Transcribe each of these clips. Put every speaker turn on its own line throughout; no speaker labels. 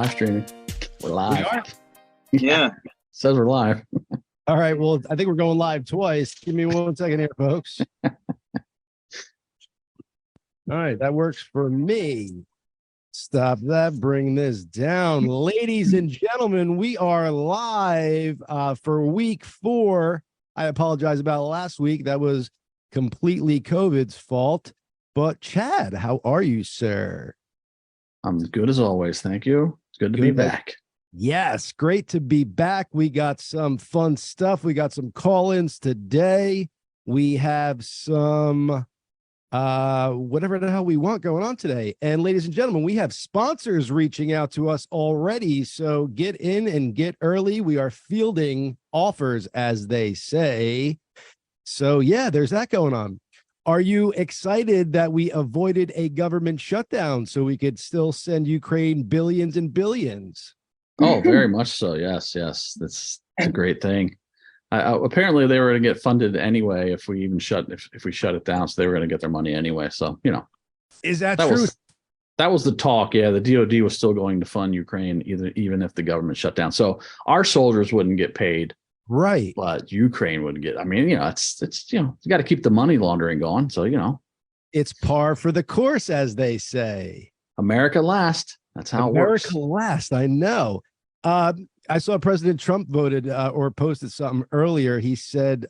live streaming. We're live.
We are?
Yeah. Says we're live.
All right. Well, I think we're going live twice. Give me 1 second here, folks. All right. That works for me. Stop that. Bring this down. Ladies and gentlemen, we are live for week 4. I apologize about last week. That was completely COVID's fault. But Chad, how are you, sir?
I'm good as always. Thank you. It's good to be back.
Yes, great to be back. We got some fun stuff. We got some call-ins today. We have some whatever the hell we want going on today. And ladies and gentlemen, we have sponsors reaching out to us already. So get in and get early. We are fielding offers, as they say. So yeah, there's that going on. Are you excited that we avoided a government shutdown so we could still send Ukraine billions and billions?
Oh, very much so. Yes. That's a great thing. Apparently they were going to get funded anyway if we shut it down. So they were going to get their money anyway. So,
is that true?
That was the talk. Yeah. The DOD was still going to fund Ukraine even if the government shut down. So our soldiers wouldn't get paid.
Right.
But Ukraine would get, it's you got to keep the money laundering going. So,
it's par for the course, as they say.
America last. That's how it works.
America last. I know. I saw President Trump voted or posted something earlier. He said,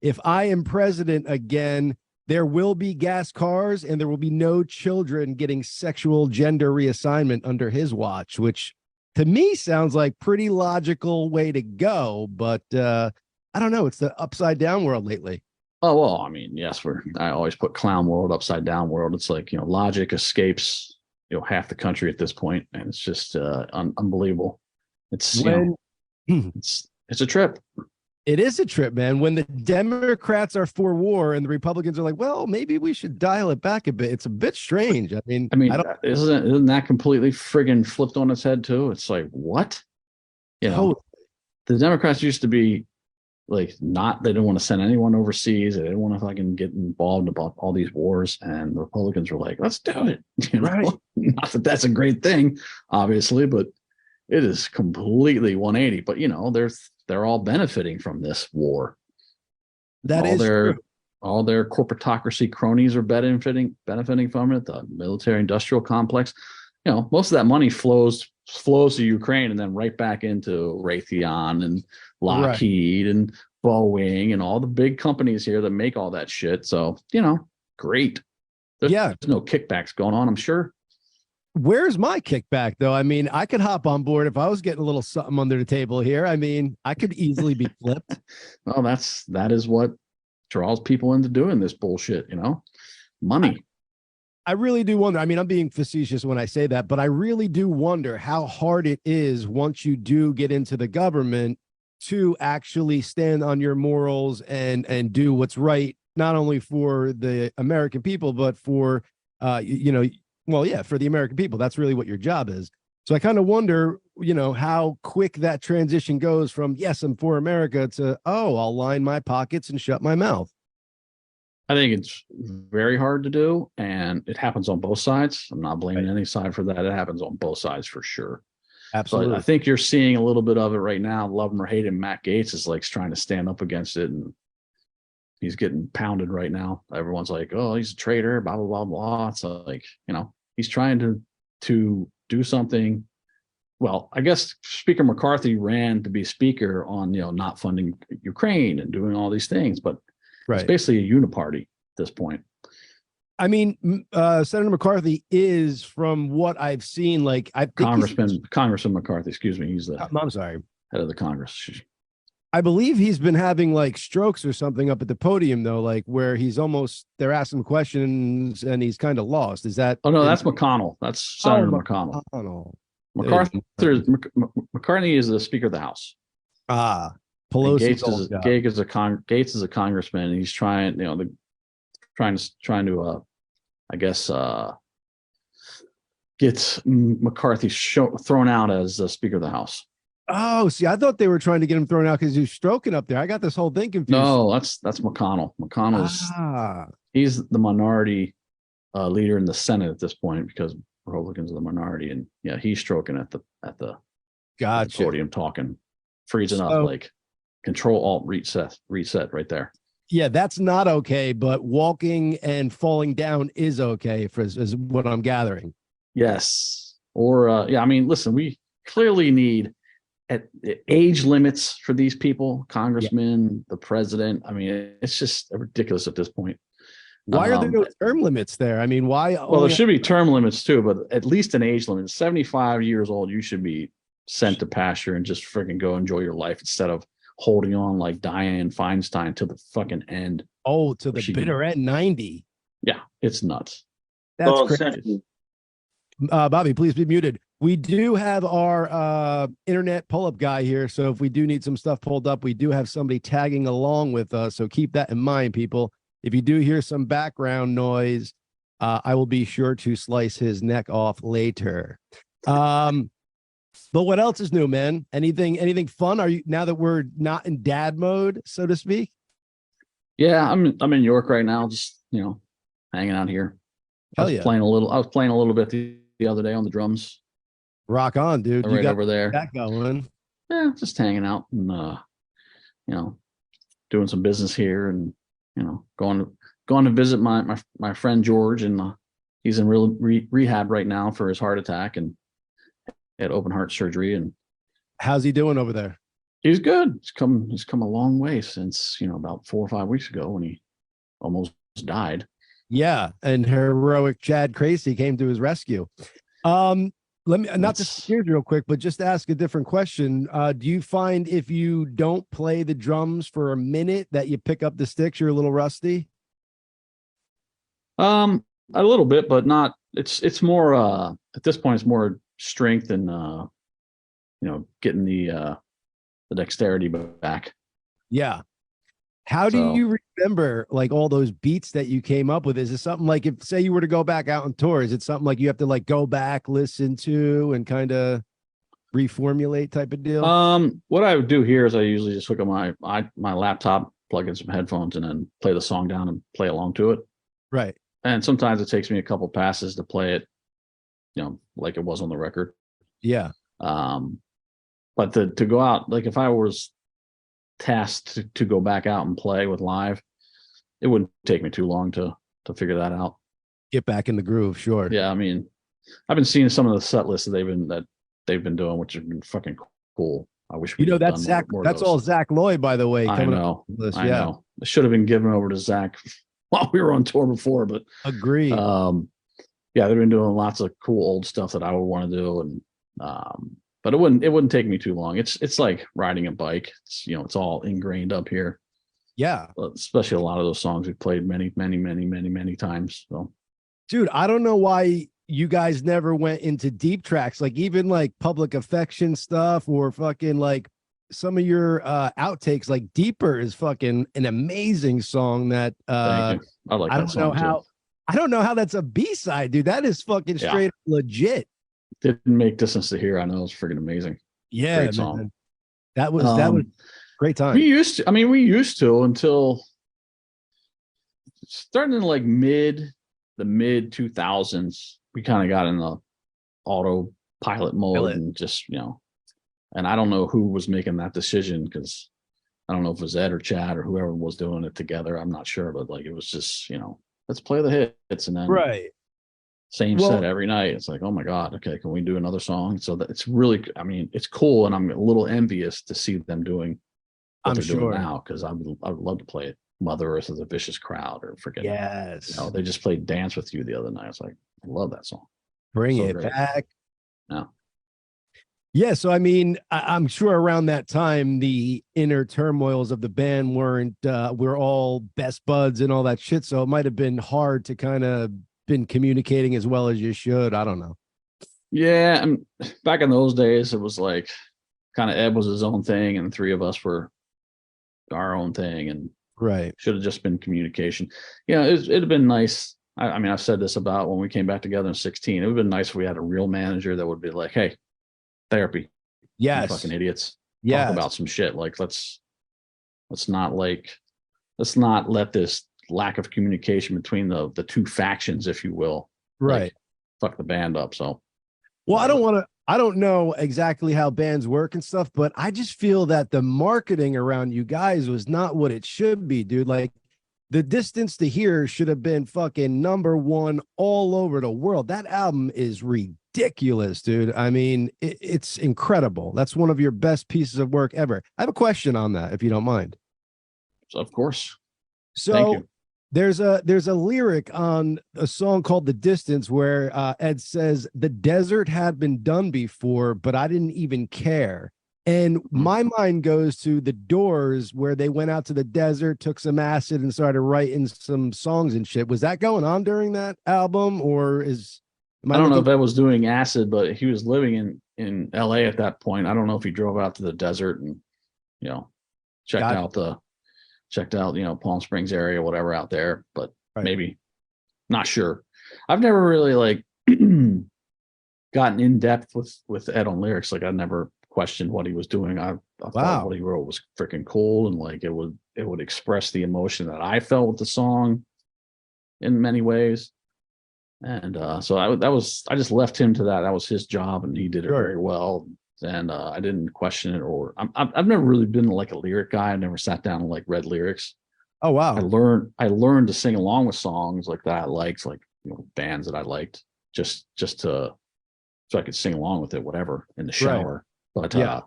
if I am president again, there will be gas cars and there will be no children getting sexual gender reassignment under his watch, which to me sounds like pretty logical way to go. But I don't know. It's the upside down world lately.
Oh, well, yes, I always put clown world, upside down world. It's like, logic escapes, half the country at this point. And it's just unbelievable. It's it's a trip.
It is a trip, man. When the Democrats are for war and the Republicans are like, well, maybe we should dial it back a bit. It's a bit strange.
Isn't that completely friggin' flipped on its head too? It's like, what? The Democrats used to be like, they didn't want to send anyone overseas. They didn't want to fucking get involved about all these wars. And the Republicans were like, let's do it.
Right.
Not that that's a great thing, obviously, but it is completely 180. But they're all benefiting from this war.
That is true.
All their corporatocracy cronies are benefiting from it. The military-industrial complex. Most of that money flows to Ukraine and then right back into Raytheon and Lockheed and Boeing and all the big companies here that make all that shit. So, great. There's no kickbacks going on, I'm sure.
Where's my kickback, though? I could hop on board if I was getting a little something under the table here. I could easily be flipped.
Well, that is what draws people into doing this bullshit, money.
I really do wonder. I'm being facetious when I say that, but I really do wonder how hard it is once you do get into the government to actually stand on your morals and do what's right, not only for the American people, but for, for the American people. That's really what your job is. So I kind of wonder, how quick that transition goes from, yes, I'm for America to, I'll line my pockets and shut my mouth.
I think it's very hard to do, and it happens on both sides. I'm not blaming any side for that. It happens on both sides for sure.
Absolutely.
But I think you're seeing a little bit of it right now. Love him or hate him, Matt Gaetz is like trying to stand up against it, and he's getting pounded right now. Everyone's like, "Oh, he's a traitor," blah blah blah blah. It's like, he's trying to do something. Well, I guess Speaker McCarthy ran to be speaker on not funding Ukraine and doing all these things, but it's basically a uniparty at this point.
Senator McCarthy is, from what I've seen,
Congressman McCarthy, excuse me. He's the
I'm sorry,
head of the Congress.
I believe he's been having strokes or something up at the podium, though, where they're asking questions and he's kind of lost. Is that?
Oh, no, that's McConnell. That's Senator McConnell. McCarthy is the Speaker of the House.
Pelosi.
Gaetz is a congressman, and he's trying to get McCarthy thrown out as Speaker of the House.
Oh, see, I thought they were trying to get him thrown out because he was stroking up there. I got this whole thing confused.
No, that's McConnell. McConnell's he's the minority leader in the Senate at this point because Republicans are the minority, and yeah, he's stroking at the
Gotcha.
podium, talking, freezing up,
So,
like Control Alt reset right there.
yeah, that's not okay, but walking and falling down is okay, is what I'm gathering.
Yes, or yeah, I mean, listen, we clearly need at age limits for these people,
Yeah.
congressmen, the president. I mean, it's just ridiculous at this point.
Why are there no term limits there? I mean, why?
Well, there should be term limits too, but at least an age limit. 75 years old, you should be sent to pasture and just freaking go enjoy your life instead of holding on like Dianne Feinstein to the fucking end.
Oh, to the bitter end, 90.
Yeah, it's nuts.
That's crazy. Bobby, please be muted. We do have our internet pull-up guy here, so if we do need some stuff pulled up, we do have somebody tagging along with us, so keep that in mind, people. If you do hear some background noise, I will be sure to slice his neck off later. But what else is new, man? Anything fun? Are you, now that we're not in dad mode, so to speak?
Yeah, I'm in York right now, just hanging out here.
Hell yeah.
I was playing a little bit the other day on the drums.
Rock on, dude.
Right, you got over there.
That going.
Yeah, just hanging out and doing some business here, and going to visit my friend George, and he's in rehab right now for his heart attack and had open heart surgery. And
how's he doing over there?
He's good. He's come a long way since about 4 or 5 weeks ago when he almost died.
Yeah, and heroic Chad Gracey came to his rescue. Let me not to steer real quick, but just ask a different question. Do you find if you don't play the drums for a minute that you pick up the sticks, you're a little rusty?
A little bit, but not. It's more at this point. It's more strength and getting the dexterity back.
Yeah. How do you remember like all those beats that you came up with? Is it something like, if say you were to go back out on tour, is it something like you have to like go back, listen to, and kind of reformulate type of deal?
What I would do here is I usually just hook up my laptop, plug in some headphones, and then play the song down and play along to it.
Right.
And sometimes it takes me a couple passes to play it, like it was on the record.
Yeah.
But to go out, like if I was tasked to go back out and play with live, it wouldn't take me too long to figure that out.
Get back in the groove, sure.
Yeah, I mean, I've been seeing some of the set lists that they've been doing, which have been fucking cool. I wish
that's Zach. That's all Zach Lloyd, by the way.
I know. I know. It should have been given over to Zach while we were on tour before, but
agree.
Yeah, they've been doing lots of cool old stuff that I would want to do, and but it wouldn't take me too long. It's like riding a bike. It's all ingrained up here.
Yeah.
Especially a lot of those songs we played many times. So,
dude, I don't know why you guys never went into deep tracks, like even like Public Affection stuff or fucking like some of your outtakes. Like Deeper is fucking an amazing song that
thank you. I like that song too.
I don't know how that's a B-side, dude. That is fucking straight up legit.
Didn't make Distance to Here. I know it's freaking amazing.
Yeah, great song. Man. That was great time.
We used to until starting in like the mid 2000s. We kind of got in the autopilot mode and just and I don't know who was making that decision, because I don't know if it was Ed or Chad or whoever was doing it together. I'm not sure, but like it was just let's play the hits, and then same set every night. It's like, oh my God, okay, can we do another song? So that it's really, I mean, it's cool, and I'm a little envious to see them doing what they're doing now, because I would love to play it. Mother Earth is a Vicious Crowd, or forget.
Yes.
They just played Dance with You the other night. It's like, I love that song.
Bring it back.
Yeah.
Yeah, so I mean, I'm sure around that time the inner turmoils of the band we're all best buds and all that shit. So it might have been hard to kind of been communicating as well as you should. I don't know.
Yeah, and back in those days, it was like kind of Ed was his own thing, and the three of us were our own thing, and should have just been communication. It'd have been nice. I mean, I've said this about when we came back together in 2016. It would have been nice if we had a real manager that would be like, hey, therapy.
Yes.
You fucking idiots.
Yeah.
Talk about some shit. Like let's not let this lack of communication between the two factions, if you will.
Right.
fuck the band up. So,
well,
whatever.
I don't know exactly how bands work and stuff, but I just feel that the marketing around you guys was not what it should be, dude. Like the Distance to Here should have been fucking #1 all over the world. That album is ridiculous, dude. I mean, it's incredible. That's one of your best pieces of work ever. I have a question on that, if you don't mind.
So, of course, thank
So
you.
there's a lyric on a song called "The Distance" where Ed says, "The desert had been done before, but I didn't even care." And
Mhm.
my mind goes to the Doors, where they went out to the desert, took some acid, and started writing some songs and shit. Was that going on during that album, or am I
I don't know
looking?
if Ed was doing acid, but he was living in L.A. at that point. I don't know if he drove out to the desert and you know checked
Got
out the checked out Palm Springs area, whatever out there. But
right.
maybe, not sure. I've never really like gotten in depth with Ed on lyrics. Like I never questioned what he was doing. I thought what
Wow.
he wrote was freaking cool, and like it would express the emotion that I felt with the song in many ways. And so I just left him to that. That was his job, and he did it
Sure.
very well. And I didn't question it, or I've never really been like a lyric guy. I never sat down and like read lyrics.
Oh wow.
I learned to sing along with songs like that I liked, like bands that I liked, just to so I could sing along with it, whatever, in the
Right.
shower. But
Yeah.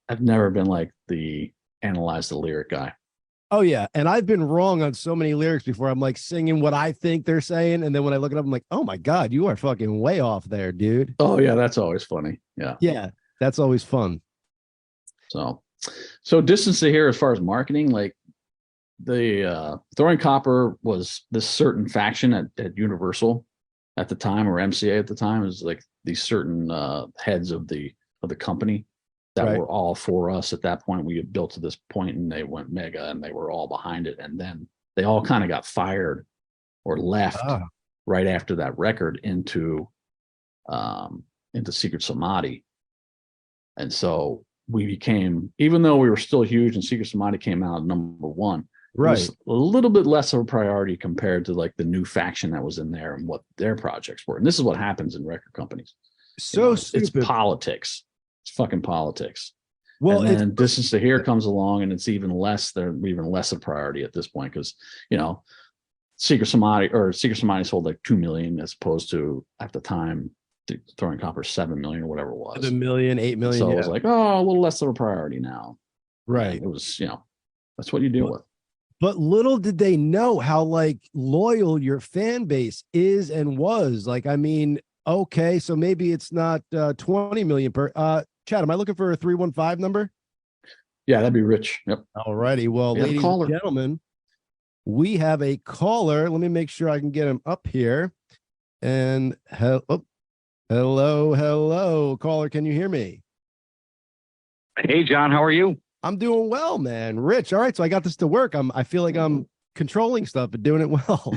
I've never been like the analyze the lyric guy.
Oh yeah, and I've been wrong on so many lyrics before. I'm like singing what I think they're saying, and then when I look it up, I'm like, oh my god, you are fucking way off there, dude.
Oh yeah, that's always funny. Yeah.
Yeah, that's always fun.
So distance to here as far as marketing, like the throwing copper was this certain faction at Universal at the time, or MCA at the time, is like these certain heads of the company that
Right.
were all for us at that point. We had built to this point, and they went mega, and they were all behind it. And then they all kind of got fired or left
Ah,
right after that record um, into Secret Samadhi. And so we became, even though we were still huge and Secret Samadhi came out #1, it was
right.
a little bit less of a priority compared to like the new faction that was in there and what their projects were. And this is what happens in record companies.
So
It's
stupid.
politics. It's fucking politics.
Well,
And
it's
then Distance to Here comes along, and it's even less. They're even less a priority at this point because you know Secret Samadhi sold like 2 million as opposed to at the time Throwing Copper 7 million or whatever it was.
7 million, 8 million.
So it was
Yeah,
like, oh, a little less of a priority now. And
right.
it was, that's what you deal
But,
with.
but little did they know how like loyal your fan base is and was. Like, I mean, okay, so maybe it's not 20 million per. Chad, am I looking for a 315 number?
Yeah, that'd be Rich. Yep.
All righty. Well,
We have a
ladies and
caller.
gentlemen, we have a caller. Let me make sure I can get him up here. And hello, caller. Can you hear me?
Hey, John, how are you?
I'm doing well, man. Rich. All right, so I got this to work. I feel like I'm controlling stuff and doing it well.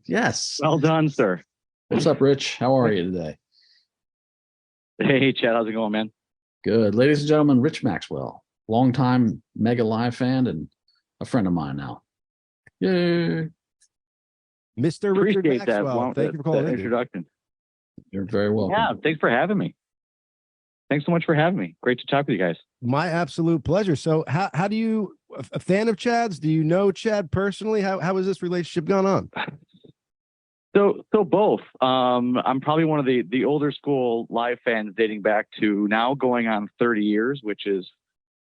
Yes.
Well done, sir.
What's up, Rich? How are you today?
Hey, Chad, how's it going, man?
Good. Ladies and gentlemen, Rich Maxwell, longtime Mega Live fan and a friend of mine now. Yay.
Mr. Richard
Appreciate that.
Maxwell. Thank you for calling
that
in, dude.
introduction.
You're very welcome.
Yeah, thanks for having me. Thanks so much for having me. Great to talk with you guys.
My absolute pleasure. So how do you a fan of Chad's? Do you know Chad personally? How has this relationship gone on?
So both. I'm probably one of the older school live fans dating back to now going on 30 years, which is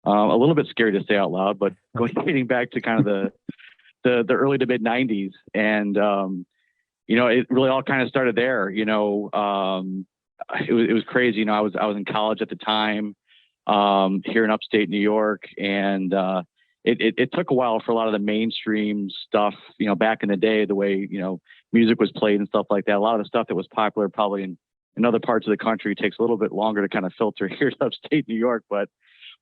a little bit scary to say out loud, but dating back to kind of the early to mid 90s. And it really all kind of started there. It was crazy. I was in college at the time, here in upstate New York, and it took a while for a lot of the mainstream stuff, back in the day, the way, music was played and stuff like that. A lot of the stuff that was popular probably in other parts of the country takes a little bit longer to kind of filter here in upstate New York. But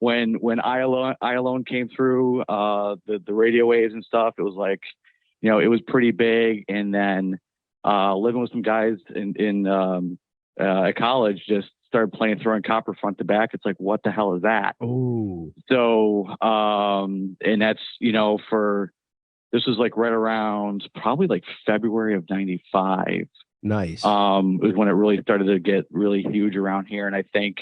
when I Alone came through, the radio waves and stuff, it was like, it was pretty big. And then living with some guys at college, just started playing Throwing Copper front to back. It's like, what the hell is that?
Oh,
So, and that's, this was like right around probably like February of 95.
Nice.
It was when it really started to get really huge around here. And I think,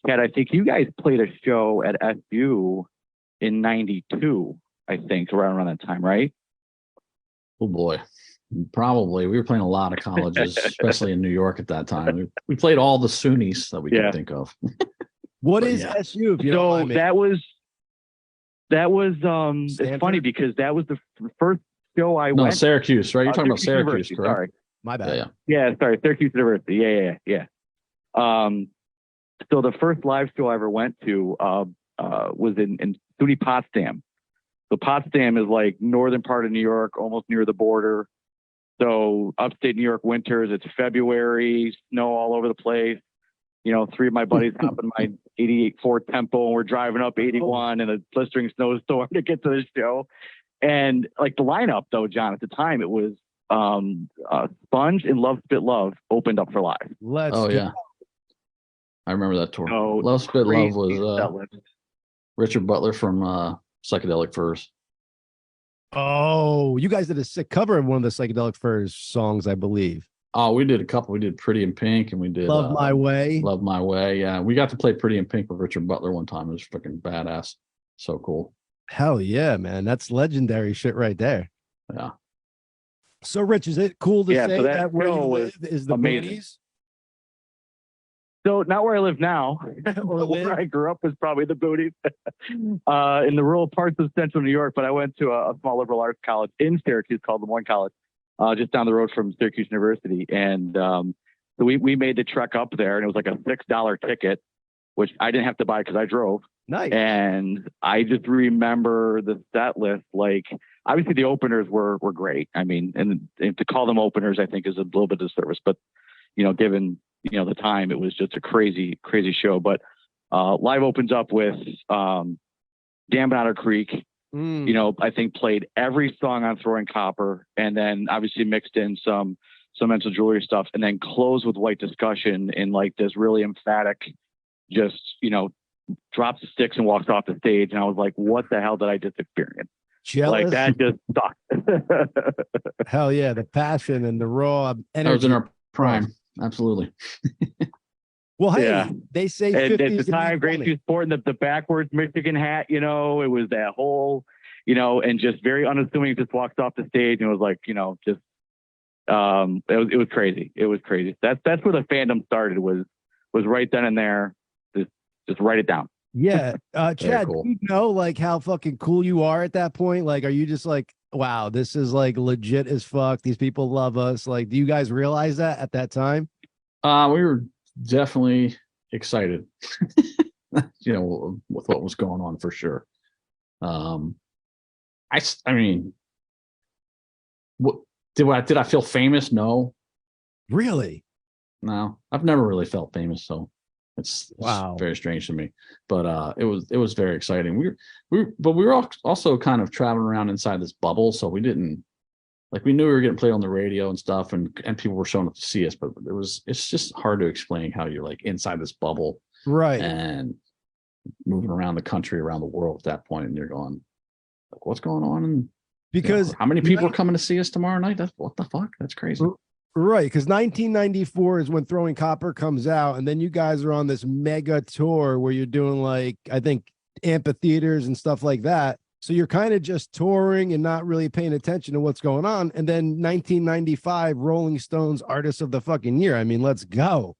Chad, I think you guys played a show at SU in 92, I think, around that time, right?
Oh boy. Probably. We were playing a lot of colleges, especially in New York at that time. We played all the SUNYs that we could think of.
What is SU? If you don't mind me?
that was it's funny because that was the first show I went.
Syracuse, right? You're talking about Syracuse, correct?
Sorry.
My bad.
Yeah, sorry, Syracuse University. Yeah. So the first live show I ever went to was in SUNY Potsdam. So Potsdam is like northern part of New York, almost near the border. So upstate New York winters, it's February, snow all over the place. You know, 3 of my buddies hop in my 88 Ford Tempo, and we're driving up 81 in a blistering snowstorm to get to the show. And like the lineup though, John, at the time it was Sponge and Love Spit Love opened up for live.
Yeah. I remember that tour. Love Spit Love was Richard Butler from Psychedelic Furs.
Oh, you guys did a sick cover of one of the Psychedelic Furs songs, I believe.
Oh, we did a couple. We did Pretty in Pink, and we did
Love My Way.
Love My Way. Yeah, we got to play Pretty in Pink with Richard Butler one time. It was freaking badass. So cool.
Hell yeah, man. That's legendary shit right there.
Yeah.
So, Rich, is it cool to say that where you live is the
amazing.
Booties?
So not where I live now, or where I grew up was probably the Booties, in the rural parts of central New York. But I went to a small liberal arts college in Syracuse called Lemoyne College, just down the road from Syracuse University. And so we made the trek up there, and it was like a $6 ticket, which I didn't have to buy because I drove.
Nice.
And I just remember the set list. Like, obviously the openers were great. I mean, and to call them openers, I think is a little bit of service, but given the time, it was just a crazy show. But live opens up with Dam Otter Creek. I think played every song on Throwing Copper, and then obviously mixed in some Mental Jewelry stuff, and then closed with White Discussion in like this really emphatic, just drops the sticks and walks off the stage. And I was like, what the hell did I just experience?
Jealous?
Like, that just sucked.
Hell yeah, the passion and the raw energy.
That was in our prime. Absolutely.
Well, hey, they say 50s
at the time, Gracey was sporting the backwards Michigan hat. It was that whole, and just very unassuming. Just walked off the stage and was like, it was crazy. It was crazy. That's where the fandom started. Was right then and there. Just write it down.
Yeah, Chad,
cool.
do you know like how fucking cool you are at that point? Like, are you just like, wow, this is like legit as fuck. These people love us. Like, do you guys realize that at that time?
We were definitely excited, with what was going on for sure. I mean, what did I feel famous? No.
Really?
No, I've never really felt famous. So it's very strange to me, but it was very exciting. We were also kind of traveling around inside this bubble, so we didn't we knew we were getting played on the radio and stuff, and people were showing up to see us, but it's just hard to explain how you're like inside this bubble,
right,
and moving around the country, around the world at that point, and you're going like, what's going on? And
because
how many people are coming to see us tomorrow night? What the fuck? That's crazy.
Right, because 1994 is when Throwing Copper comes out, and then you guys are on this mega tour where you're doing like, I think, amphitheaters and stuff like that. So you're kind of just touring and not really paying attention to what's going on. And then 1995, Rolling Stones Artist of the fucking Year. I mean, let's go.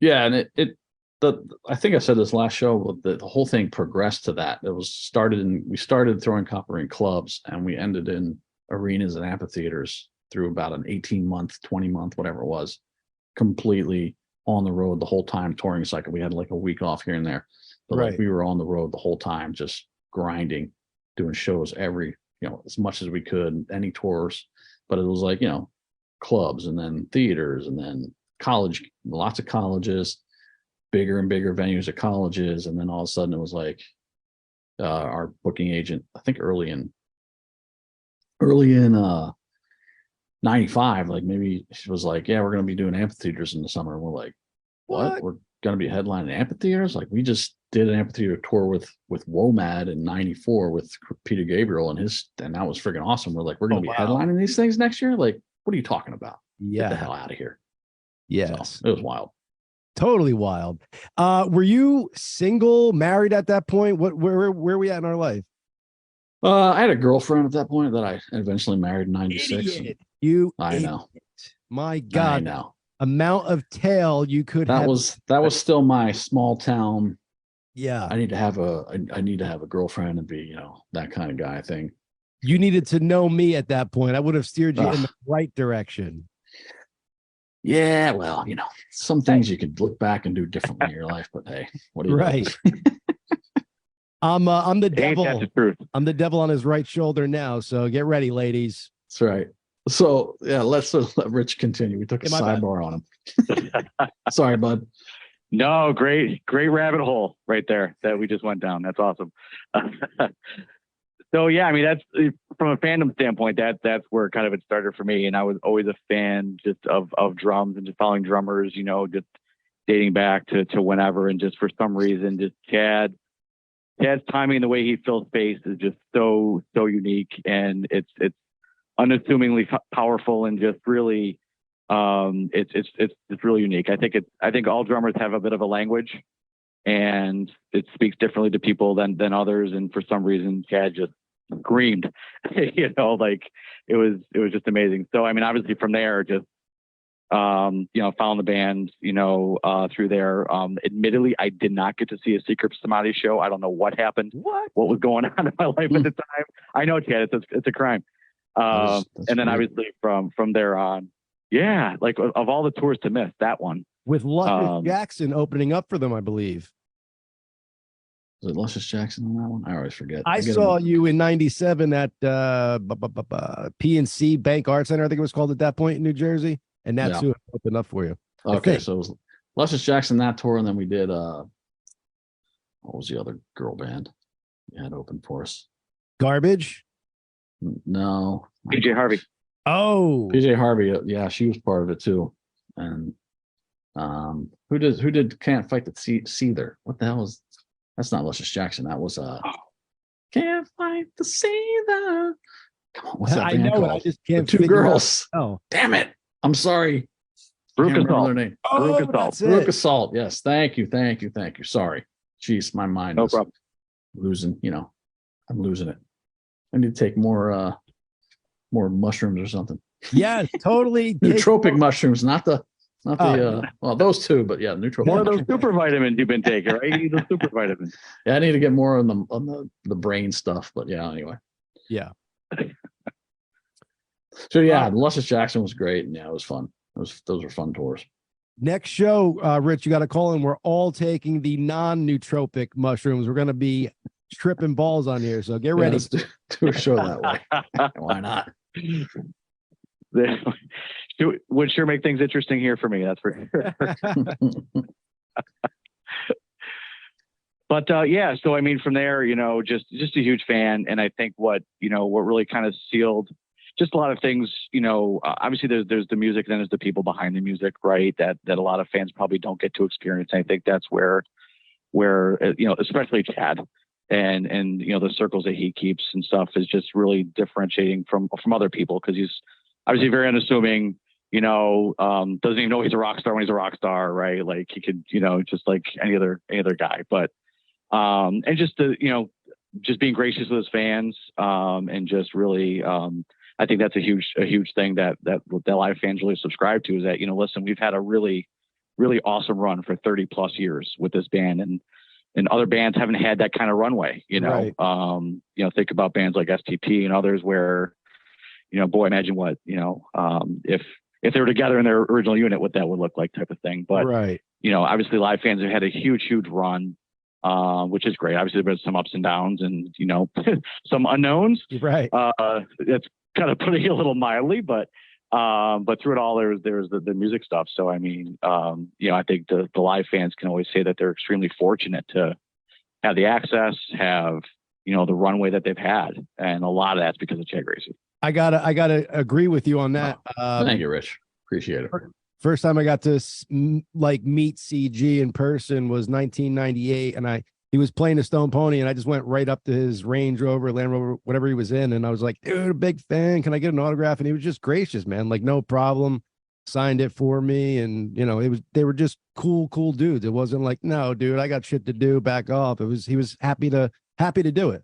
Yeah, and I think I said this last show, but the whole thing progressed to that. We started Throwing Copper in clubs, and we ended in arenas and amphitheaters through about an 18-month, 20-month, whatever it was, completely on the road the whole time, touring cycle. We had like a week off here and there, but
right,
we were on the road the whole time, just grinding, doing shows every, as much as we could, any tours. But it was like, clubs and then theaters and then college, lots of colleges, bigger and bigger venues at colleges. And then all of a sudden it was like our booking agent, I think early in 95, like maybe she was like, yeah, we're going to be doing amphitheaters in the summer. And we're like, what? We're going to be headlining amphitheaters? Like, we just did an amphitheater tour with WOMAD in 94 with Peter Gabriel and that was freaking awesome. We're like, we're going to be headlining these things next year? Like, what are you talking about? Get the hell out of here.
Yes.
So, it was wild.
Totally wild. Were you single, married at that point? Where were we at in our life?
I had a girlfriend at that point that I eventually married in 96. I know.
My God.
I know.
Amount of tail you could
that
have.
was still my small town.
Yeah.
I need to have a girlfriend and be, that kind of guy thing.
You needed to know me at that point. I would have steered you in the right direction.
Yeah, well, some things you could look back and do differently in your life, but hey, what do you know?
I'm the devil.
That's the truth.
I'm the devil on his right shoulder now. So get ready, ladies.
That's right. So yeah, let's let Rich continue. We took a sidebar on him. Sorry, bud.
No, great rabbit hole right there that we just went down. That's awesome. So yeah, I mean, that's from a fandom standpoint, that's where kind of it started for me. And I was always a fan just of drums and just following drummers, just dating back to whenever. And just for some reason, just Chad's timing and the way he fills space is just so unique, and it's unassumingly powerful, and just really it's really unique. I think all drummers have a bit of a language, and it speaks differently to people than others. And for some reason, Chad just screamed, like it was just amazing. So I mean, obviously from there, just found the band, through there. Admittedly, I did not get to see a Secret Samadhi show. I don't know what happened, what was going on in my life at the time. I know, Chad, it's a crime. That's and then weird. Obviously from there on, yeah, like of all the tours to miss, that one
with Luscious Jackson opening up for them, I believe.
Was it Luscious Jackson on that one? I always forget.
I saw you in '97 at PNC Bank Art Center, I think it was called at that point in New Jersey, and that's who opened up for you.
Okay, so it was Luscious Jackson that tour, and then we did what was the other girl band you had open for us?
Garbage?
No.
PJ Harvey.
Oh,
PJ Harvey. Yeah, she was part of it too. And who did Can't Fight the Seether? What the hell was? That's not Luscious Jackson. That was Can't Fight the Seether. Come on, what's that band called?
I just can't.
The two girls.
Oh,
damn it! I'm sorry.
Brooke Assault.
Their name.
Brooke
Assault. Yes, thank you. Sorry, jeez, my mind.
No problem.
Losing. I'm losing it. I need to take more mushrooms or something.
Yeah, totally.
Nootropic mushrooms, not the well, those two, but yeah, nootropic.
More of those super vitamins you've been taking, right? You need those super vitamins.
Yeah, I need to get more on the brain stuff, but yeah, anyway.
Yeah.
So yeah, Luscious Jackson was great, and yeah, it was fun. Those were fun tours.
Next show, Rich, you got to call in. We're all taking the non-nootropic mushrooms. We're going to be tripping balls on here, so get ready.
Let's do a show that way. Why not?
Would sure make things interesting here for me. That's for sure. But yeah, so I mean, from there, just a huge fan, and I think what really kind of sealed just a lot of things. Obviously there's the music, then there's the people behind the music, right? That a lot of fans probably don't get to experience. And I think that's where especially Chad. And the circles that he keeps and stuff is just really differentiating from other people, because he's obviously very unassuming, doesn't even know he's a rock star when he's a rock star, right? Like he could, just like any other guy, but and just just being gracious with his fans, and just really I think that's a huge thing that live fans really subscribe to, is that, listen, we've had a really, really awesome run for 30 plus years with this band, and other bands haven't had that kind of runway,
Right.
Think about bands like STP and others where, boy, imagine what, if they were together in their original unit, what that would look like, type of thing. But,
right.
Obviously live fans have had a huge run, which is great. Obviously there's some ups and downs and, some unknowns.
Right.
That's kind of putting it a little mildly, but through it all, there's the music stuff. So, I mean, I think the live fans can always say that they're extremely fortunate to have the access, have, the runway that they've had. And a lot of that's because of Chad Gracey. I
gotta agree with you on that.
Thank you, Rich. Appreciate it.
First time I got to meet CG in person was 1998, and he was playing a Stone Pony, and I just went right up to his Range Rover, Land Rover, whatever he was in, and I was like, dude, a big fan. Can I get an autograph? And he was just gracious, man. Like, no problem. signed it for me, and they were just cool dudes. It wasn't like, no, dude, I got shit to do, back off. He was happy to do it.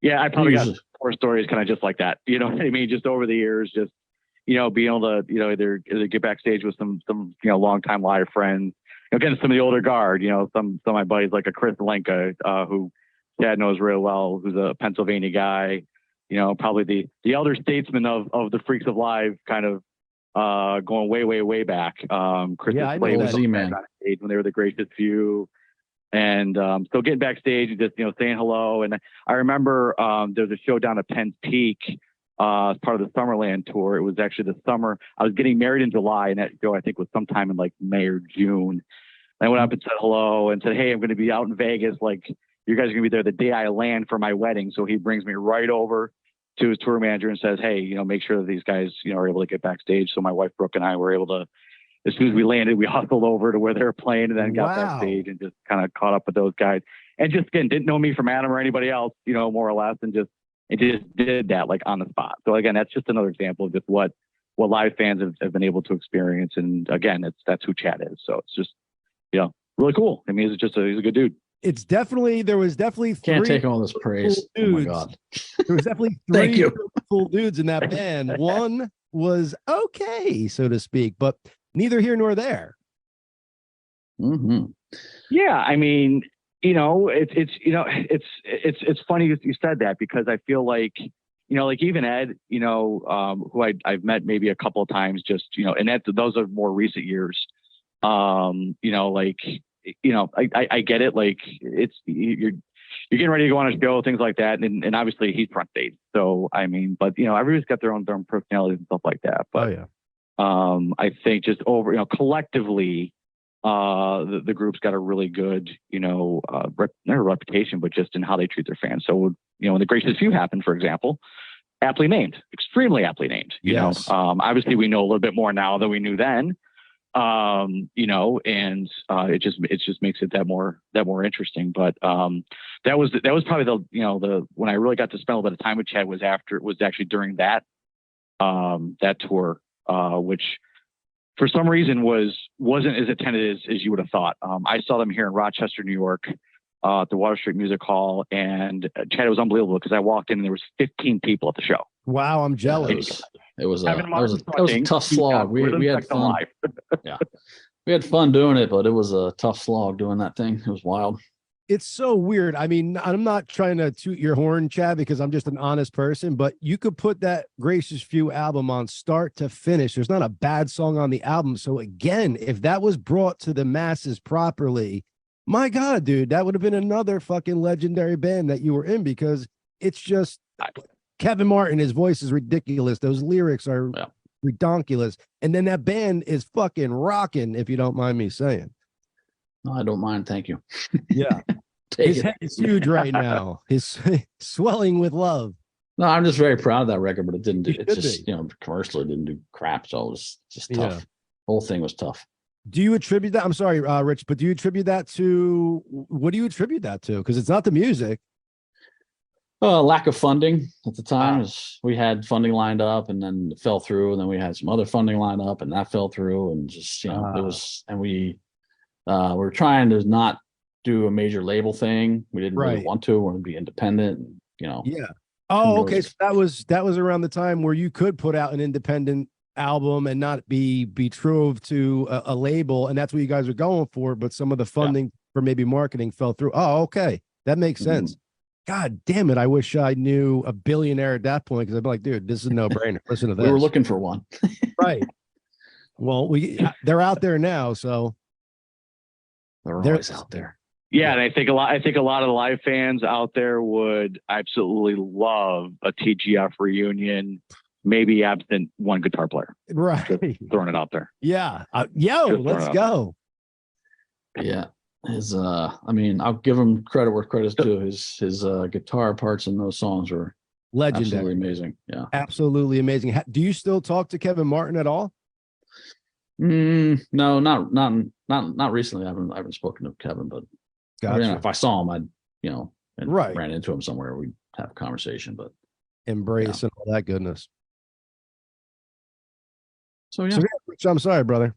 Yeah, I probably got 4 stories kind of just like that. You know what I mean? Just over the years, just being able to either get backstage with some longtime live friends. Again, some of the older guard. Some of my buddies like a Chris Lenka, who Chad knows real well, who's a Pennsylvania guy. Probably the elder statesman of the Freaks of Live, kind of going way back. Chris,
I know that
man, on stage when they were the Gracious Few. And so getting backstage and just saying hello. And I remember there was a show down at Penn's Peak as part of the Summerland tour. It was actually the summer. I was getting married in July, and that show I think was sometime in like May or June. I went up and said hello and said, "Hey, I'm going to be out in Vegas. Like, you guys are going to be there the day I land for my wedding." So he brings me right over to his tour manager and says, "Hey, make sure that these guys are able to get backstage." So my wife Brooke and I were able to. As soon as we landed, we hustled over to where they were playing and then got backstage and just kind of caught up with those guys. And just, again, didn't know me from Adam or anybody else, more or less, and just did that like on the spot. So again, that's just another example of just what live fans have been able to experience. And again, that's who Chad is. So it's just, really cool. I mean, he's a good dude.
There was definitely
can't take all this praise. Oh my God.
There was definitely 3 cool dudes in that band. One was okay, so to speak, but neither here nor there.
Mm-hmm.
Yeah, I mean, it's funny you said that, because I feel like like even Ed, who I've met maybe a couple of times, just and those are more recent years. I get it. Like, it's you're getting ready to go on a show, things like that, and obviously he's front stage. So I mean, but everybody's got their own personalities and stuff like that. But
yeah.
I think just over, collectively, the group's got a really good, not a reputation, but just in how they treat their fans. So, when the Gracious Few happened, for example, aptly named, extremely aptly named,
Yes.
Obviously we know a little bit more now than we knew then, and it just makes it that more interesting. But that was probably the when I really got to spend a little bit of time with Chad was actually during that tour. Which for some reason wasn't as attended as you would have thought. I saw them here in Rochester, New York, at the Water Street Music Hall, and Chad, it was unbleivable because I walked in and there was 15 people at the show.
Wow, I'm jealous.
It was a tough slog. We had fun. Yeah, we had fun doing it, but it was a tough slog doing that thing. It was wild.
It's so weird. I mean, I'm not trying to toot your horn, Chad, because I'm just an honest person, but you could put that Gracious Few album on start to finish. There's not a bad song on the album. So again, if that was brought to the masses properly, my God, dude, that would have been another fucking legendary band that you were in, because it's just Kevin Martin, his voice is ridiculous. Those lyrics are redonkulous. And then that band is fucking rocking, if you don't mind me saying.
No, I don't mind. Thank you.
Yeah. His head is huge right now. He's swelling with love.
No, I'm just very proud of that record, but it didn't do it. Just, commercially, it didn't do crap. So it was just tough. The whole thing was tough.
Do you attribute that? I'm sorry, Rich, but do you attribute that to, what do you attribute that to? Because it's not the music.
Lack of funding at the time. We had funding lined up and then it fell through. And then we had some other funding lined up and that fell through. And just, it was, and we were trying to not do a major label thing. We didn't really want to. We wanted to be independent. And,
Yeah. Oh, okay. So that was around the time where you could put out an independent album and not be betrothed to a label, and that's what you guys are going for. But some of the funding for maybe marketing fell through. Oh, okay, that makes sense. God damn it! I wish I knew a billionaire at that point, because I'd be like, dude, this is a no-brainer. Listen to this.
We were looking for one.
Right. Well, they're out there now, so
they're always out there.
Yeah, and I think a lot of the live fans out there would absolutely love a TGF reunion, maybe absent one guitar player.
Right.
Just throwing it out there.
Yeah. Let's go.
Yeah. I mean, I'll give him credit where credit's due. His guitar parts in those songs were
legendary.
Absolutely amazing. Yeah.
Absolutely amazing. Do you still talk to Kevin Martin at all?
No, not recently. I haven't spoken to Kevin, but
gotcha.
If I saw him, I'd ran into him somewhere, we'd have a conversation, but
embrace and all that goodness.
So yeah,
So, Rich, I'm sorry, brother.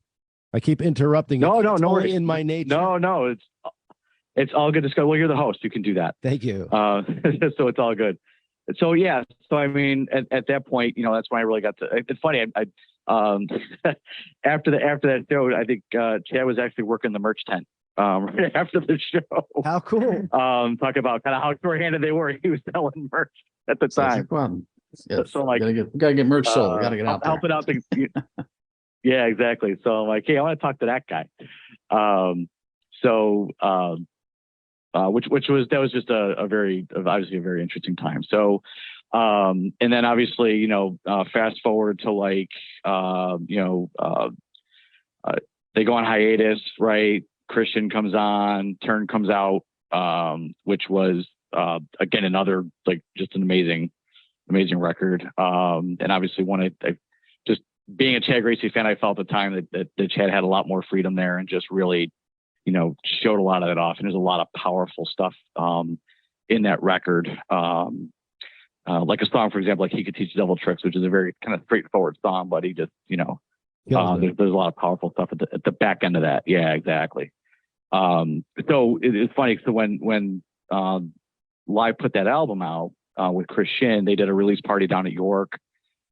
I keep interrupting.
No,
It's
no
only
worries.
in my nature.
No, it's all good to go. Well, you're the host. You can do that.
Thank you.
So it's all good. So yeah. So I mean, at that point, that's when I really got to. It's funny. I after that show, I think Chad was actually working the merch tent right after the show.
How cool.
Talking about kind of how short-handed they were. He was selling merch at the time.
Yeah,
So I'm like,
we gotta get merch sold. We gotta get out there.
Helping out the. Yeah, exactly. So I'm like, hey, I want to talk to that guy. Which was just obviously a very interesting time. So, and then obviously, fast forward to like, they go on hiatus, right? Christian comes on, Turn comes out, which was, again, another, like, just an amazing record. And obviously just being a Chad Gracey fan, I felt at the time that Chad had a lot more freedom there and just really, showed a lot of it off. And there's a lot of powerful stuff in that record. Like a song, for example, like He Could Teach Devil Tricks, which is a very kind of straightforward song, but he just, there's a lot of powerful stuff at the back end of that. Yeah, exactly. So it's funny. So when Live put that album out with Chris Shin, they did a release party down at York.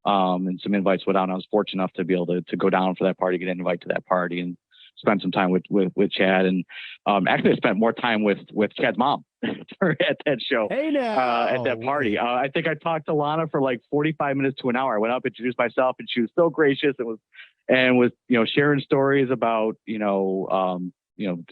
And some invites went out, and I was fortunate enough to be able to go down for that party, get an invite to that party, and spend some time with Chad. And actually I spent more time with Chad's mom at that show.
Hey now.
At that party. I think I talked to Lana for like 45 minutes to an hour. I went up, introduced myself, and she was so gracious and was sharing stories about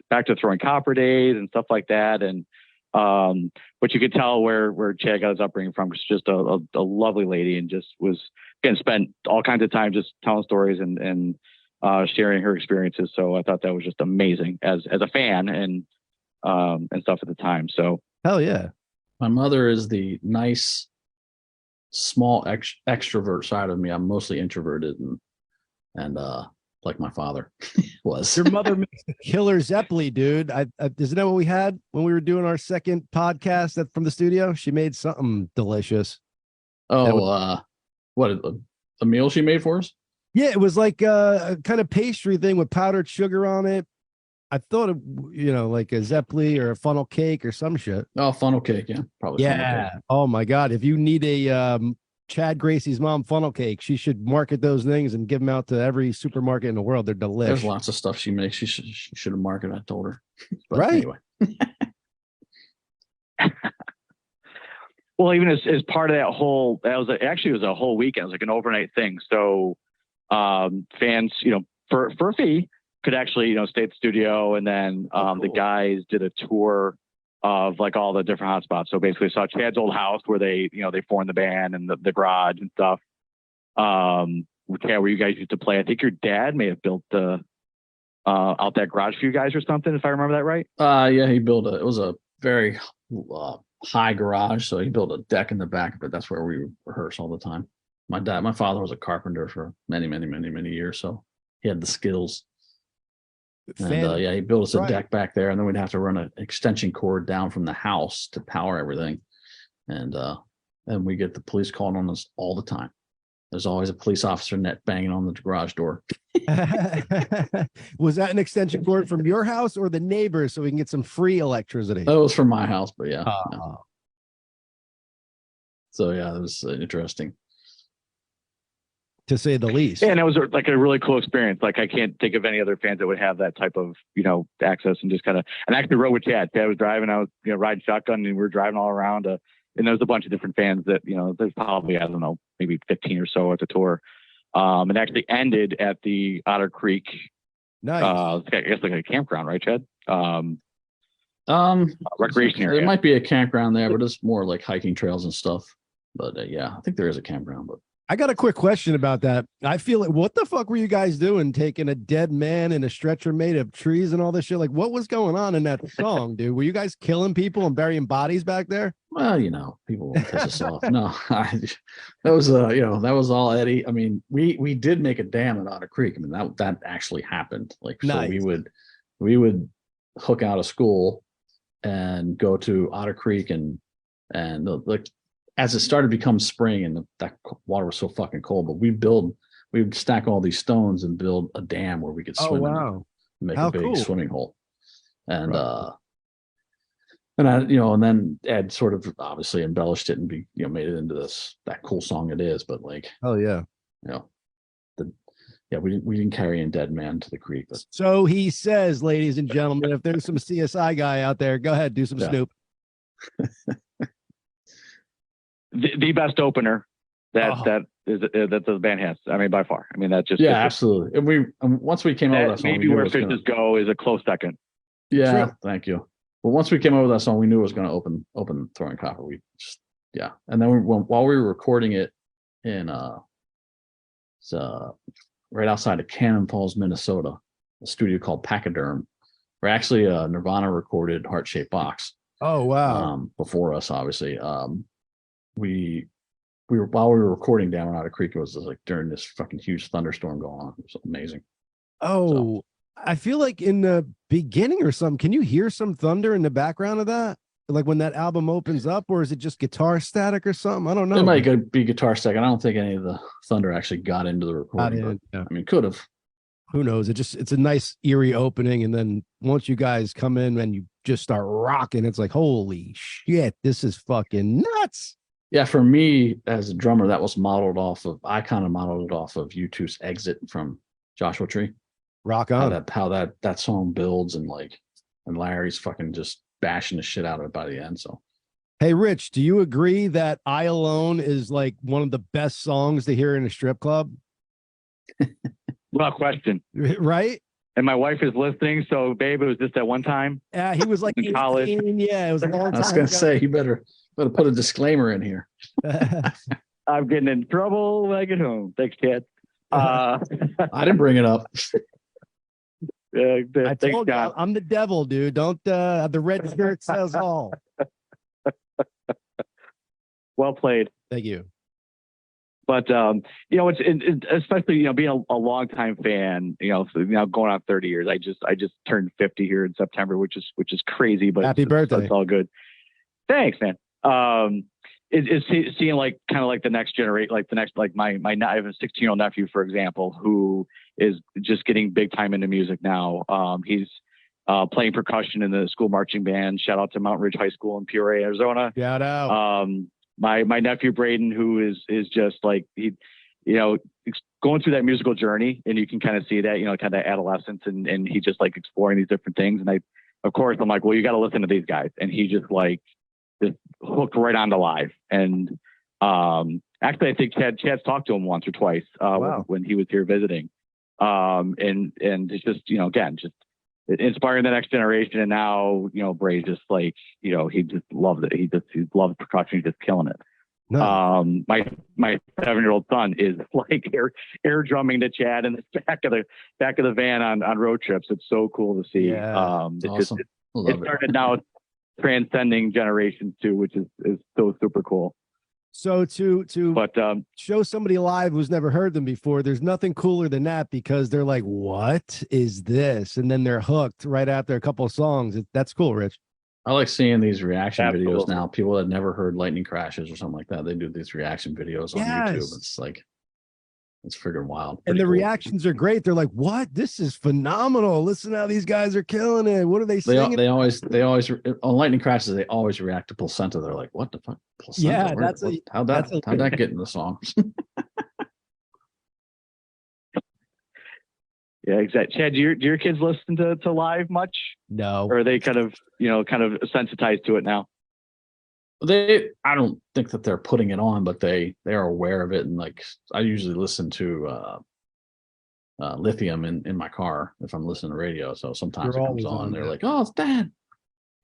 back to throwing copper days and stuff like that. And but you could tell where Chad got his upbringing from. She's just a lovely lady, and just was, again, spent all kinds of time just telling stories and sharing her experiences. So I thought that was just amazing as a fan and stuff at the time. So
hell yeah.
My mother is the nice, small extrovert side of me. I'm mostly introverted and like my father was.
Your mother makes the killer Zeppeli, dude. Isn't that what we had when we were doing our second podcast from the studio? She made something delicious.
Oh, what a meal she made for us?
Yeah, it was like a kind of pastry thing with powdered sugar on it. I thought it, like a Zeppeli or a funnel cake or some shit.
Oh, funnel cake, yeah, probably.
Yeah. Oh my God, if you need a Chad Gracey's mom funnel cake, she should market those things and give them out to every supermarket in the world. They're delicious.
There's lots of stuff she makes. She should have marketed. I told her. But
right.
Anyway.
Well, even as part of that whole, it was a whole weekend. It was like an overnight thing. So fans, for a fee, could actually, stay at the studio, and then
cool.
The guys did a tour of like all the different hotspots. So basically saw Chad's old house where they formed the band, and the garage and stuff. Where you guys used to play. I think your dad may have built out that garage for you guys or something, if I remember that right.
Yeah, he built it was a very high garage, so he built a deck in the back of it. That's where we rehearse all the time. My father was a carpenter for many years, so he had the skills. And he built us a deck back there, and then we'd have to run an extension cord down from the house to power everything. And we get the police calling on us all the time. There's always a police officer banging on the garage door.
Was that an extension cord from your house or the neighbors, so we can get some free electricity?
That was from my house, but yeah. No. So yeah, it was interesting,
to say the least.
Yeah, and it was like a really cool experience. Like I can't think of any other fans that would have that type of access, and just kind of. And I actually rode with Chad. Chad was driving. I was riding shotgun, and we were driving all around. And there was a bunch of different fans that there's probably, I don't know, maybe 15 or so at the tour. And actually ended at the Otter Creek.
Nice.
I guess like a campground, right, Chad? Recreation area.
There might be a campground there, but it's more like hiking trails and stuff. But yeah, I think there is a campground. But
I got a quick question about that. I feel like, what the fuck were you guys doing, taking a dead man in a stretcher made of trees and all this shit? Like, what was going on in that song, dude? Were you guys killing people and burying bodies back there?
Well, people will piss us off. No, that was all Eddie. I mean, we did make a dam at Otter Creek. I mean, that actually happened. Like, nice. So we would hook out of school and go to Otter Creek and as it started to become spring and that water was so fucking cold, but we build we would stack all these stones and build a dam where we could swim in and make
How
a big
cool.
swimming hole. And
Right.
and I, and then Ed sort of obviously embellished it and made it into that cool song it is. But like,
Oh yeah.
We didn't carry in Dead Man to the Creek. But
So he says, ladies and gentlemen, if there's some CSI guy out there, go ahead, do some Snoop.
The best opener that the band has. I mean, by far. I mean, that's just
absolutely. And once we came out with that song,
maybe Where Fishes Go is a close second.
Yeah, true. Thank you. But once we came out with that song, we knew it was going to open Throwing Copper. And then while we were recording it in right outside of Cannon Falls, Minnesota, a studio called Pachyderm, where actually Nirvana recorded Heart Shaped Box.
Oh wow!
Before us, obviously. We were while we were recording down on Otter Creek, it was like during this fucking huge thunderstorm going on. It was amazing.
Oh, I feel like in the beginning or something, can you hear some thunder in the background of that? Like when that album opens up, or is it just guitar static or something? I don't know.
It might be guitar static. I don't think any of the thunder actually got into the recording. I mean, could have.
Who knows? It's a nice eerie opening, and then once you guys come in and you just start rocking, it's like, holy shit, this is fucking nuts.
Yeah, for me as a drummer, that was I kind of modeled it off of U2's Exit from Joshua Tree.
Rock on.
How that song builds and Larry's fucking just bashing the shit out of it by the end. So,
hey, Rich, do you agree that I Alone is like one of the best songs to hear in a strip club?
Without question.
Right?
And my wife is listening, so babe, it was just that one time.
Yeah, he was like in college. Yeah, it was a long time.
I was gonna say you better put a disclaimer in here.
I'm getting in trouble when I get home. Thanks, Chad.
I didn't bring it up.
I told you, I'm the devil, dude. Don't the red shirt says all.
Well played.
Thank you.
But it's especially being a longtime fan. Going on 30 years. I just turned 50 here in September, which is crazy. But
happy birthday!
It's all good. Thanks, man. It's seeing kind of like the next generation, my I have a 16-year-old nephew, for example, who is just getting big time into music now. He's playing percussion in the school marching band. Shout out to Mount Ridge High School in Peoria, Arizona.
Shout out.
My nephew Braden, who is just like he, going through that musical journey, and you can kind of see that, kind of adolescence, and he just like exploring these different things. And of course, I'm like, well, you got to listen to these guys, and he just hooked right onto live. And actually, I think Chad's talked to him once or twice when he was here visiting. And it's just again just inspiring the next generation. And now Bray's just like he just loves it. He loves percussion. He's just killing it. No. My 7-year-old son is like air drumming to Chad in the back of the van on road trips. It's so cool to see.
Yeah.
Awesome.
It started now transcending generations too, which is so super cool.
So to show somebody live who's never heard them before, there's nothing cooler than that, because they're like, what is this? And then they're hooked right after a couple of songs. That's cool, Rich.
I like seeing these reaction videos now. People that never heard Lightning Crashes or something like that, they do these reaction videos on YouTube. It's like, it's freaking wild.
And the reactions are great. They're like, what? This is phenomenal. Listen how these guys are killing it. What are they saying?
They always on Lightning Crashes, they always react to placenta. They're like, what the fuck? Placenta?
Yeah,
how'd that get in the songs?
Yeah, exactly. Chad, do your kids listen to live much?
No.
Or are they kind of sensitized to it now?
I don't think that they're putting it on, but they are aware of it. And like, I usually listen to Lithium in my car if I'm listening to radio. So sometimes it comes on. They're like, oh, it's Dad.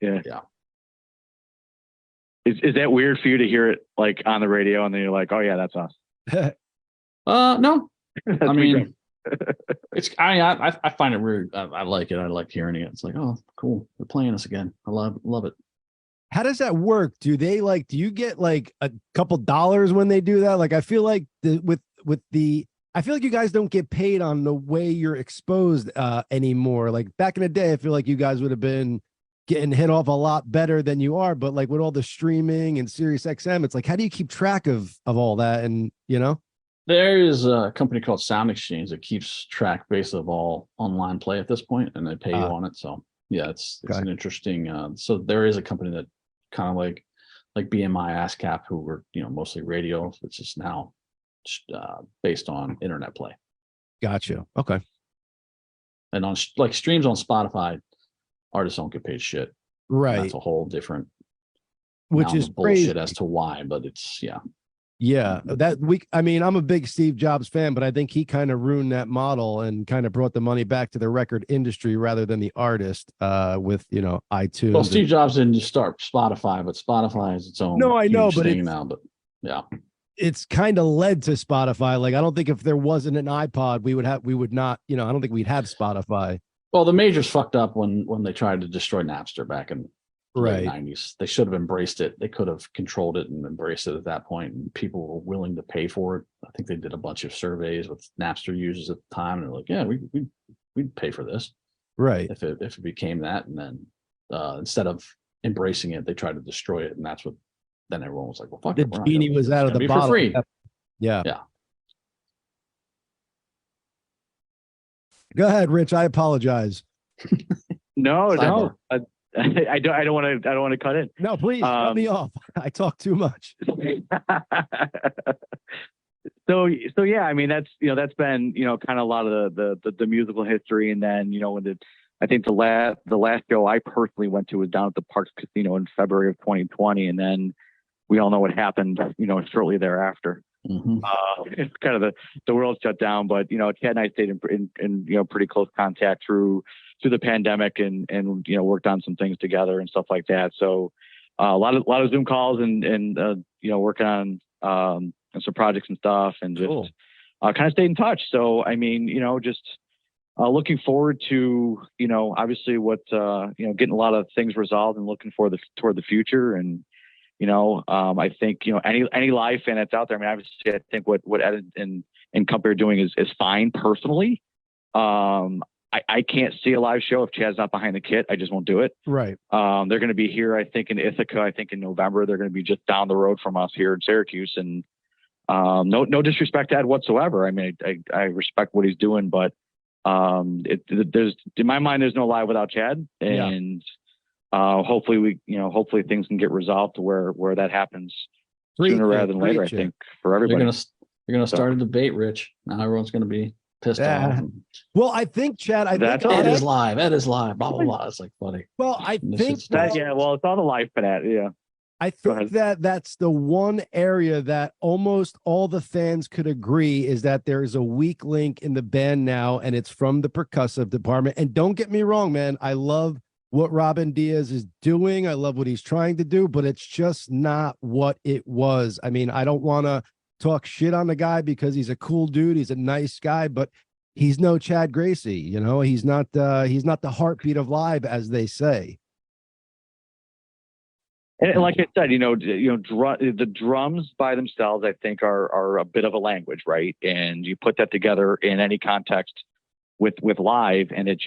Yeah. Is that weird for you to hear it like on the radio and then you're like, oh yeah, that's us?
No. I mean, I find it weird. I like it. I like hearing it. It's like, oh, cool. They're playing us again. I love it.
How does that work? Do you get like a couple dollars when they do that? Like, I feel like I feel like you guys don't get paid on the way you're exposed anymore. Like back in the day, I feel like you guys would have been getting hit off a lot better than you are. But like with all the streaming and Sirius XM, it's like, how do you keep track of all that? And
There is a company called Sound Exchange that keeps track basically of all online play at this point, and they pay you on it. So yeah, it's
Okay.
an interesting. So there is a company that kind of like BMI ASCAP, who were mostly radio, which is now based on internet play.
Gotcha. Okay.
And on like streams on Spotify, artists don't get paid shit. And
Right.
that's a whole different,
Which is
bullshit
crazy.
as to why, but it's
Yeah, I mean, I'm a big Steve Jobs fan, but I think he kind of ruined that model and kind of brought the money back to the record industry rather than the artist, with iTunes.
Well, Steve Jobs didn't just start Spotify, but Spotify has its own
I know, but
thing now. But yeah,
it's kind of led to Spotify. Like, I don't think if there wasn't an iPod, we would not, I don't think we'd have Spotify.
well, the majors fucked up when they tried to destroy Napster back in the
Right.
late 90s. They should have embraced it. They could have controlled it and embraced it at that point, and people were willing to pay for it. I think they did a bunch of surveys with Napster users at the time, and they're like, yeah, we'd pay for this,
Right.
if it became that. And then instead of embracing it, they tried to destroy it, and that's what. Then everyone was like, well, fuck
The
it.
genie was out of the bottle.
For free.
Yeah.
Yeah.
Go ahead, Rich. I apologize.
No,
Sidebar.
no. I don't want to cut in.
No, please cut me off. I talk too much.
So yeah, I mean, that's been kind of a lot of the musical history. And then when I think the last show I personally went to was down at the Parks Casino in February of 2020, and then we all know what happened shortly thereafter.
Mm-hmm.
It's kind of the world shut down, but Chad and I stayed in pretty close contact through the pandemic, and worked on some things together and stuff like that. So a lot of Zoom calls and working on some projects and stuff, and just
Cool.
Kind of stayed in touch. So I mean, just looking forward to obviously what getting a lot of things resolved and looking toward the future. And I think any live fan that's out there, I mean, obviously I think what Ed and company are doing is fine personally. I can't see a live show if Chad's not behind the kit. I just won't do it.
Right.
They're going to be here, I think, in Ithaca. I think in November. They're going to be just down the road from us here in Syracuse. And no disrespect to Ed whatsoever. I mean, I respect what he's doing, but there's, in my mind, there's no live without Chad. And hopefully hopefully things can get resolved to where that happens sooner rather than later. I think for everybody.
You're gonna start a debate, Rich. Now everyone's gonna be pissed off.
Well, I think, Chad,
Ed is live. Blah blah blah. It's like funny.
Well, I think
that, well, it's all the life for that. Yeah.
I think that's the one area that almost all the fans could agree is that there is a weak link in the band now, and it's from the percussive department. And don't get me wrong, man, I love what Robin Diaz is doing. I love what he's trying to do, but it's just not what it was. I mean, I don't want to talk shit on the guy because he's a cool dude. He's a nice guy, but he's no Chad Gracey. He's not the heartbeat of live, as they say.
And like I said, the drums by themselves, I think, are a bit of a language, right? And you put that together in any context with live, and it's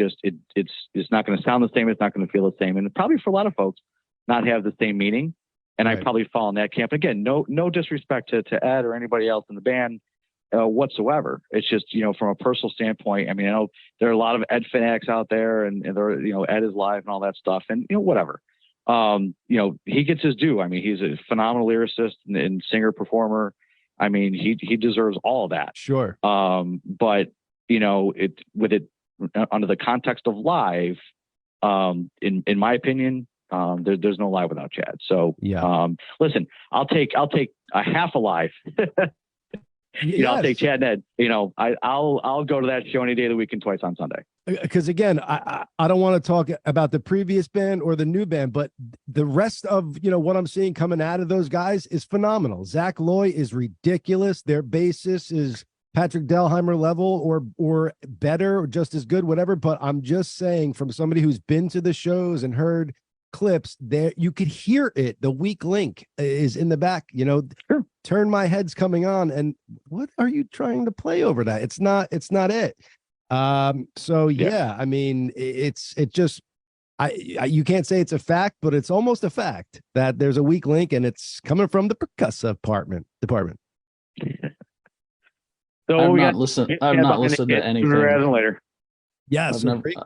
not going to sound the same. It's not going to feel the same, and probably for a lot of folks, not have the same meaning. And right. I probably fall in that camp. Again, no disrespect to Ed or anybody else in the band whatsoever. It's just from a personal standpoint. I mean, I know there are a lot of Ed fanatics out there, and there Ed is live and all that stuff, and whatever. He gets his due. I mean, he's a phenomenal lyricist and singer performer. I mean, he deserves all of that.
Sure.
But under the context of live, in my opinion, there's no live without Chad. So listen, I'll take a half a live. I'll take Chad and Ed. I'll go to that show any day of the week and twice on Sunday.
Because again, I don't want to talk about the previous band or the new band, but the rest of what I'm seeing coming out of those guys is phenomenal. Zach Loy is ridiculous. Their bassist is Patrick Delheimer level or better, or just as good, whatever. But I'm just saying, from somebody who's been to the shows and heard clips, there you could hear it. The weak link is in the back.
Sure.
Turn My Head's coming on, and what are you trying to play over that? It's not it. So yeah, I mean, you can't say it's a fact, but it's almost a fact that there's a weak link, and it's coming from the percussive department.
So
I've
we
not
got
listened. I've not listened to anything.
sooner rather than later.
Yeah,
I've
so
never.
great.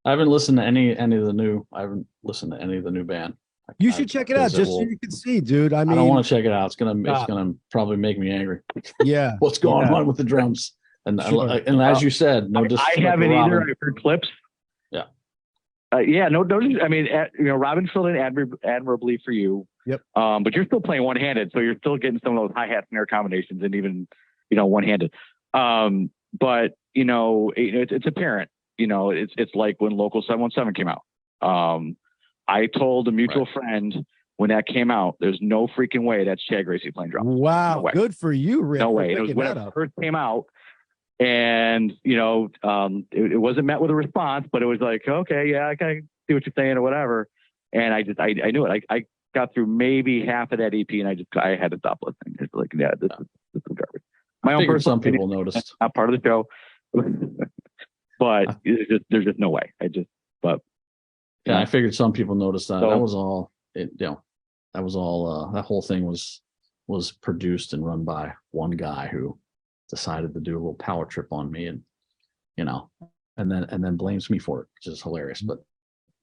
I haven't listened to any of the new. I haven't listened to any of the new band.
You should check it out just so you can see, dude. I
I
mean,
don't want to check it out. It's gonna
Stop.
probably make me angry.
yeah,
What's going
yeah.
on with the drums? And
Sure.
and as you said, no
I
disrespect
haven't
to
either.
Robin.
I've heard clips.
Yeah.
Yeah, no, I mean, Robin filled in admirably for you.
Yep.
But you're still playing one-handed, so you're still getting some of those hi-hat snare combinations and even, one-handed. But it's apparent. It's like when Local 717 came out. I told a mutual friend when that came out, there's no freaking way that's Chad Gracey playing drums.
Wow,
No way.
good for you, Rick.
No way. It was when it first came out. And, it wasn't met with a response, but it was like, okay, yeah, I kind of see what you're saying or whatever. And I knew it. I got through maybe half of that EP and I had to stop listening. It's like, yeah, this is garbage. My own personal
some people noticed.
Not part of the show, but there's just no way.
Yeah, I figured some people noticed that.
So,
that was all. That was all. That whole thing was produced and run by one guy who decided to do a little power trip on me, and then blames me for it, which is hilarious. But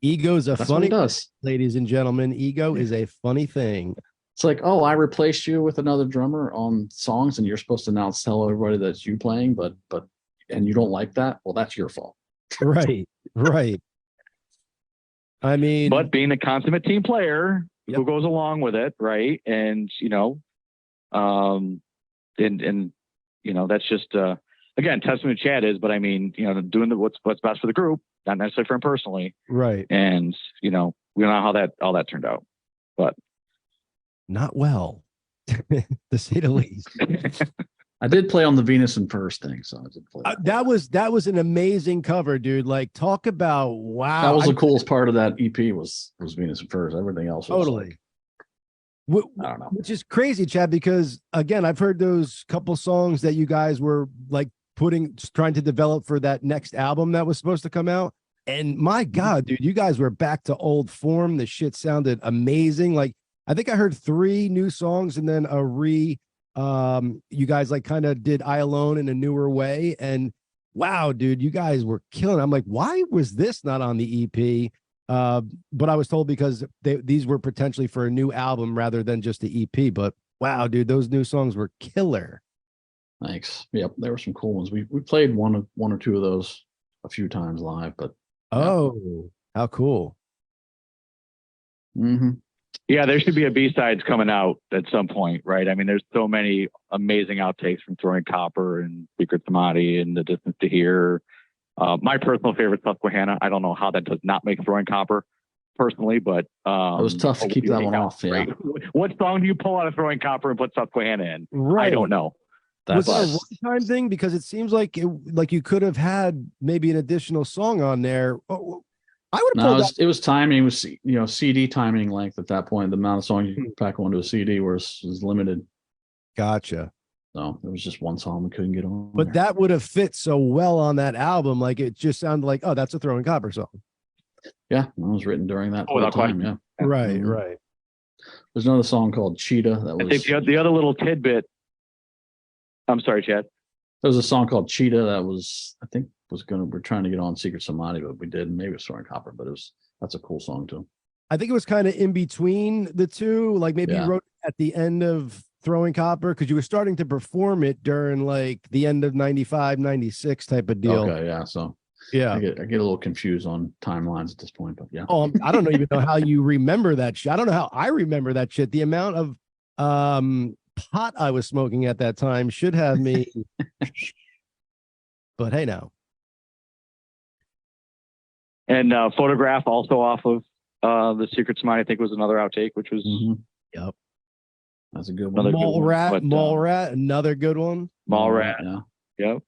ego's a
that's
funny
what he does,
ladies and gentlemen. Ego is a funny thing.
It's like, oh, I replaced you with another drummer on songs, and you're supposed to now tell everybody that it's you playing, but and you don't like that. Well, that's your fault.
Right. I mean,
but being a consummate team player who
Yep.
goes along with it, right? And that's just again testament to Chad is, but I mean, doing what's best for the group, not necessarily for him personally,
right.
and we don't know how that turned out, but
Not well, to say the least.
I did play on the Venus and Furs thing, so I did play.
That was an amazing cover, dude. Like, talk about wow.
That was the coolest part of that EP was Venus and Furs. Everything else was
totally.
like, I don't know.
Which is crazy, Chad, because again, I've heard those couple songs that you guys were like trying to develop for that next album that was supposed to come out. And my God, dude, you guys were back to old form. The shit sounded amazing. Like, I think I heard 3 new songs and then you guys like kind of did I Alone in a newer way. And wow, dude, you guys were killing it. I'm like, why was this not on the EP? But I was told because these were potentially for a new album rather than just the EP. But wow, dude, those new songs were killer.
Thanks. Yep, there were some cool ones. We played one or two of those a few times live, but
oh, how cool.
Mm-hmm.
Yeah, there should be a B-sides coming out at some point, right? I mean, there's so many amazing outtakes from Throwing Copper and Secret Samadhi and The Distance to Here. My personal favorite, Susquehanna. I don't know how that does not make Throwing Copper personally, but
it was tough to keep that one off. Yeah.
Right? What song do you pull out of Throwing Copper and put Susquehanna in?
Right.
I don't know.
Was that a runtime thing? Because it seems like you could have had maybe an additional song on there. I would have
it was timing. It was CD timing length at that point. The amount of songs you could pack onto a CD was limited.
Gotcha.
So it was just one song we couldn't get on.
But that would have fit so well on that album. Like, it just sounded like, oh, that's a Throwing Copper song.
Yeah, that was written during that
whole
time. Yeah.
Right, right.
There's another song called Cheetah. That was.
I think the other little tidbit. I'm sorry, Chad.
There was a song called Cheetah that was, I think, we're trying to get on Secret Samadhi, but we didn't. Maybe it was Throwing Copper, but that's a cool song too.
I think it was kind of in between the two. Like, maybe you wrote it at the end of Throwing Copper because you were starting to perform it during like the end of 95, 96 type of deal.
Okay, yeah. So
yeah,
I get a little confused on timelines at this point, but yeah.
Oh, I don't even know how you remember that shit. I don't know how I remember that shit. The amount of pot I was smoking at that time should have me. But hey, now.
And Photograph also off of the Secret Samadhi, I think was another outtake, which was
Yep.
That's a good one.
Mallrat, another good one.
Mallrat, yeah.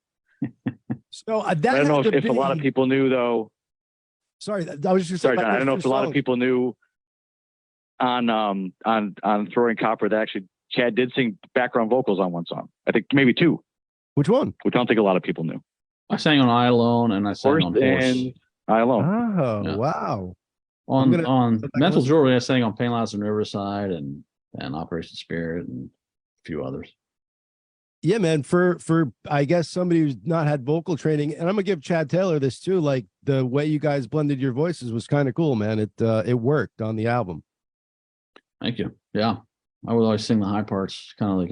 So
I don't know if a lot of people knew though.
Sorry, I was just
sorry, John. I don't know if a lot of people knew on Throwing Copper that actually Chad did sing background vocals on one song. I think maybe 2.
Which one?
Which I don't think a lot of people knew.
I sang on I Alone and I sang on Horse.
And I Alone.
Oh, wow.
On Mental Jewelry, I sang on Painless and Riverside and Operation Spirit and a few others.
Yeah, man. For I guess somebody who's not had vocal training, and I'm gonna give Chad Taylor this too. Like the way you guys blended your voices was kind of cool, man. It worked on the album.
Thank you. Yeah, I would always sing the high parts, kind of like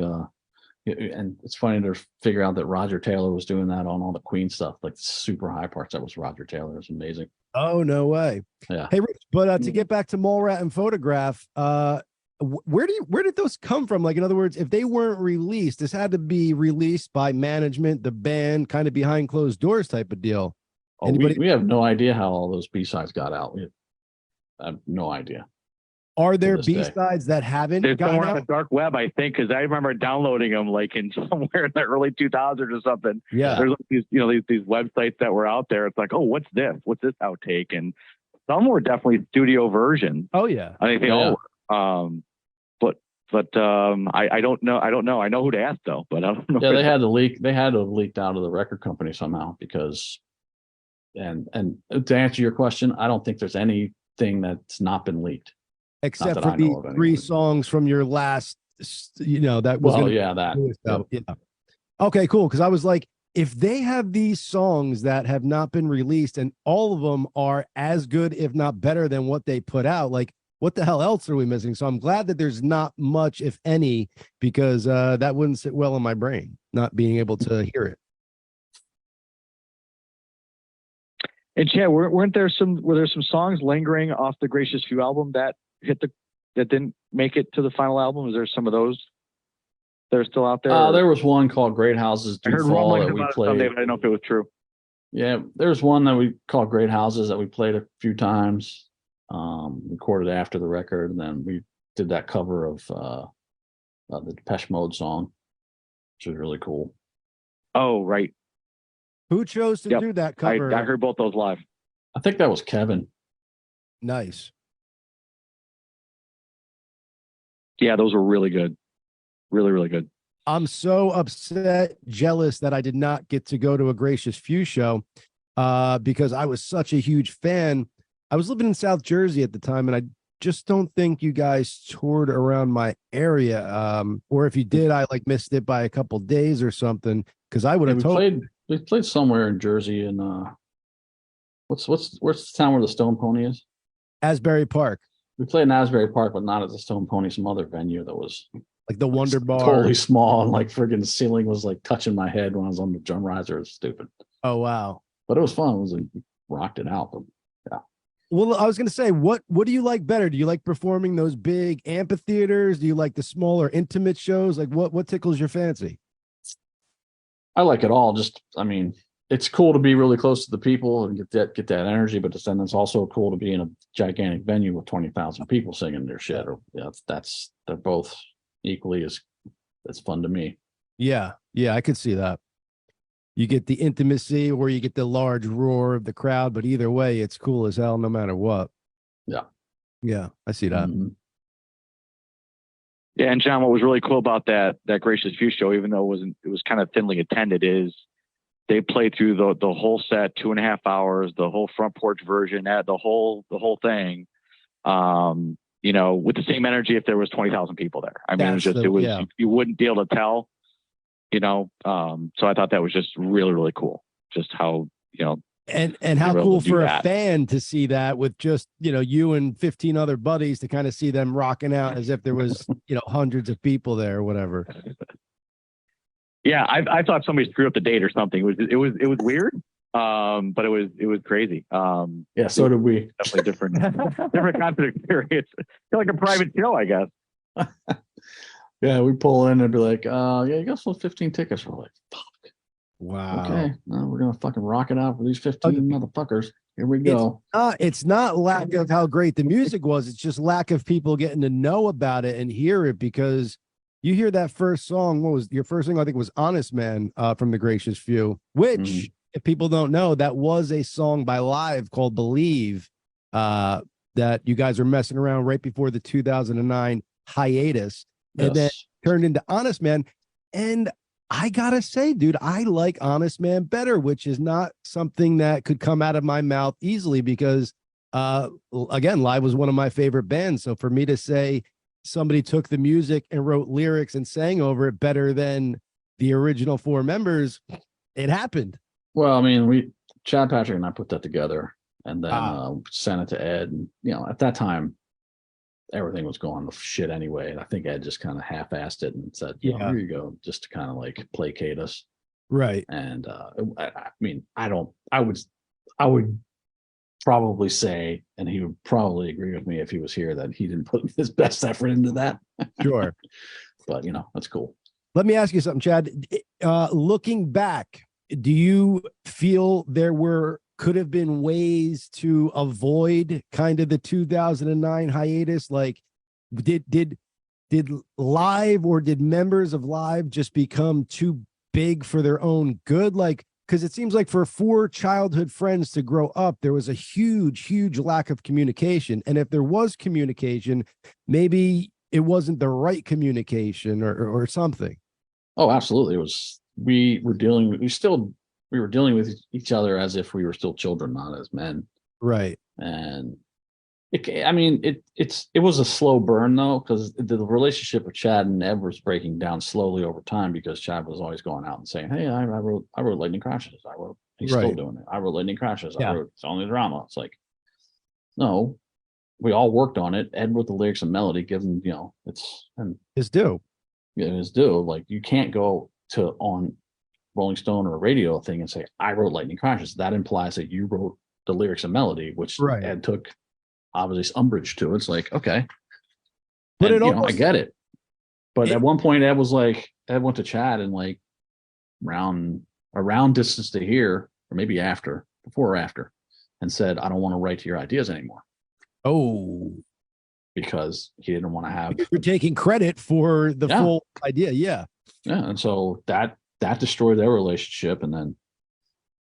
and it's funny to figure out that Roger Taylor was doing that on all the Queen stuff, like the super high parts. That was Roger Taylor. It was amazing.
Oh, no way.
Yeah.
Hey, Rich, but to get back to Mallrat and Photograph, where did those come from? Like, in other words, if they weren't released, this had to be released by management, the band, kind of behind closed doors type of deal.
Oh, we have no idea how all those B-sides got out. I have no idea.
Are there B-sides that haven't
They're
gone
somewhere
out?
on the dark web, I think, because I remember downloading them like in somewhere in the early 2000s or something.
Yeah.
There's like these websites that were out there. It's like, oh, what's this? What's this outtake? And some were definitely studio versions.
Oh yeah.
I think they all were. But I don't know. I know who to ask though, but I don't know.
Yeah, they had to leak. They had to have leaked out of the record company somehow because, and to answer your question, I don't think there's anything that's not been leaked.
Except for the 3 songs from your last, that was.
Well, yeah, that.
Yeah. Okay, cool. Because I was like, if they have these songs that have not been released and all of them are as good, if not better than what they put out, like, what the hell else are we missing? So I'm glad that there's not much, if any, because that wouldn't sit well in my brain, not being able to hear it.
And Chad, were there some songs lingering off the Gracious Few album that didn't make it to the final album? Is there some of those that are still out there?
There was one called Great Houses Do Fall that we played.
Someday, but I don't know if it was true.
Yeah, there's one that we called Great Houses that we played a few times, recorded after the record, and then we did that cover of the Depeche Mode song, which was really cool.
Oh, right.
Who chose to do that cover?
I heard both those live.
I think that was Kevin.
Nice.
Yeah, those were really good. Really, really good.
I'm so upset, jealous that I did not get to go to a Gracious Few show because I was such a huge fan. I was living in South Jersey at the time, and I just don't think you guys toured around my area. Or if you did, I missed it by a couple days or something, because I would have
we played somewhere in Jersey, and where's the town where the Stone Pony is?
Asbury Park.
We played in Asbury Park, but not at the Stone Pony, some other venue that was
like the Wonder Bar.
Totally small, and friggin' the ceiling was touching my head when I was on the drum riser. It was stupid.
Oh wow.
But it was fun. It was rocked it out. But yeah.
Well, I was gonna say, what do you like better? Do you like performing those big amphitheaters? Do you like the smaller intimate shows? Like what tickles your fancy?
I like it all. It's cool to be really close to the people and get that energy, but then it's also cool to be in a gigantic venue with 20,000 people singing their shit. They're both equally as fun to me.
Yeah, I could see that. You get the intimacy or you get the large roar of the crowd, but either way, it's cool as hell no matter what. Yeah, I see that.
Mm-hmm.
Yeah, and John, what was really cool about that Gracious Few show, even though it was kind of thinly attended, is they played through the whole set, 2.5 hours, the whole front porch version, the whole thing. With the same energy if there was 20,000 people there. I mean, you wouldn't be able to tell. So I thought that was just really, really cool. Just how
and how cool for a fan to see that with just you and 15 other buddies, to kind of see them rocking out as if there was hundreds of people there or whatever.
Yeah, I thought somebody screwed up the date or something. It was weird, but it was crazy.
Yeah, so did we.
Definitely different concert experience. Like a private show, I guess.
Yeah, we pull in and be like, yeah, you got sold 15 tickets. We're like, fuck.
Wow.
Okay, well, we're gonna fucking rock it out for these 15 motherfuckers. Here we go.
It's not lack of how great the music was. It's just lack of people getting to know about it and hear it, because you hear that first song. What was your first song? I think it was Honest Man from the Gracious Few, which, if people don't know, that was a song by Live called Believe that you guys were messing around right before the 2009 hiatus.
Yes.
And then turned into Honest Man. And I gotta say, dude, I like Honest Man better, which is not something that could come out of my mouth easily, because again, Live was one of my favorite bands. So for me to say somebody took the music and wrote lyrics and sang over it better than the original four members, it happened.
Well, I mean, Chad, Patrick, and I put that together, and then sent it to Ed. And at that time, everything was going to shit anyway. And I think Ed just kind of half-assed it and said, here you go, just to kind of like placate us.
Right.
And I mean, I would probably say, and he would probably agree with me if he was here, that he didn't put his best effort into that.
Sure.
But that's cool.
Let me ask you something, Chad. Looking back, do you feel there could have been ways to avoid kind of the 2009 hiatus? Like, did Live, or did members of Live just become too big for their own good? Like, because it seems like for four childhood friends to grow up, there was a huge lack of communication. And if there was communication, maybe it wasn't the right communication or something.
Oh, absolutely. It was, we were dealing with each other as if we were still children, not as men.
Right.
And it was a slow burn though, because the relationship with Chad and Ed was breaking down slowly over time, because Chad was always going out and saying, hey, I wrote Lightning Crashes. He's still doing it. I wrote Lightning Crashes.
Yeah.
I wrote It's Only Drama. It's like, no, we all worked on it. Ed wrote the lyrics and melody, given,
His due.
His due. Like, you can't go on Rolling Stone or a radio thing and say, I wrote Lightning Crashes. That implies that you wrote the lyrics and melody, which Ed took obviously umbrage to. It's like, okay, but I get it. But at one point, Ed went to Chad and like around distance to here, or maybe before or after, and said, I don't want to write to your ideas anymore.
Oh,
because he didn't want to have.
You're taking credit for the full idea. Yeah.
Yeah. And so that destroyed their relationship. And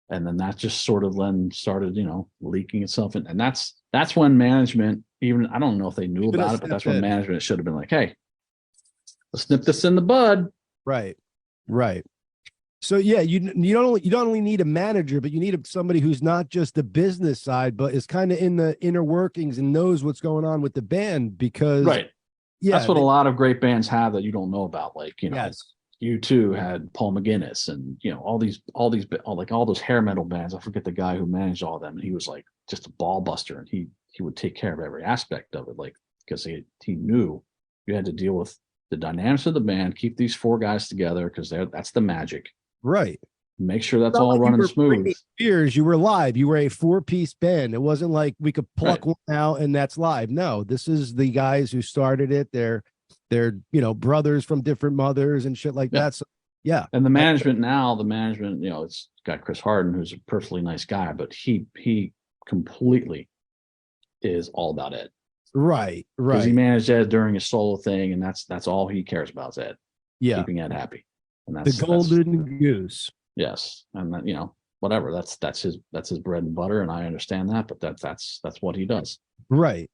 then that just sort of then started, leaking itself in. And that's when management, even, I don't know if they knew about it, but that's when management should have been like, hey, let's nip this in the bud.
Right. So yeah, you don't only need a manager, but you need somebody who's not just the business side, but is kind of in the inner workings and knows what's going on with the band, because
that's what a lot of great bands have that you don't know about. Like, U2 had Paul McGuinness, and all those hair metal bands. I forget the guy who managed all of them, and he was like just a ball buster, and he would take care of every aspect of it, like, because he knew you had to deal with the dynamics of the band, keep these four guys together, because that's the magic.
Right.
Make sure that's all running smooth.
Years you were Live. You were a 4-piece band. It wasn't like we could pluck one out and that's Live. No, this is the guys who started it. They're brothers from different mothers and shit like that. So, yeah.
And the management, it's got Chris Harden, who's a perfectly nice guy, but he completely is all about Ed.
Right.
Because he managed Ed during his solo thing, and that's all he cares about is Ed.
Yeah.
Keeping Ed happy. And
that's the golden goose.
Yes. And that, whatever. That's his bread and butter, and I understand that, but that's what he does.
Right.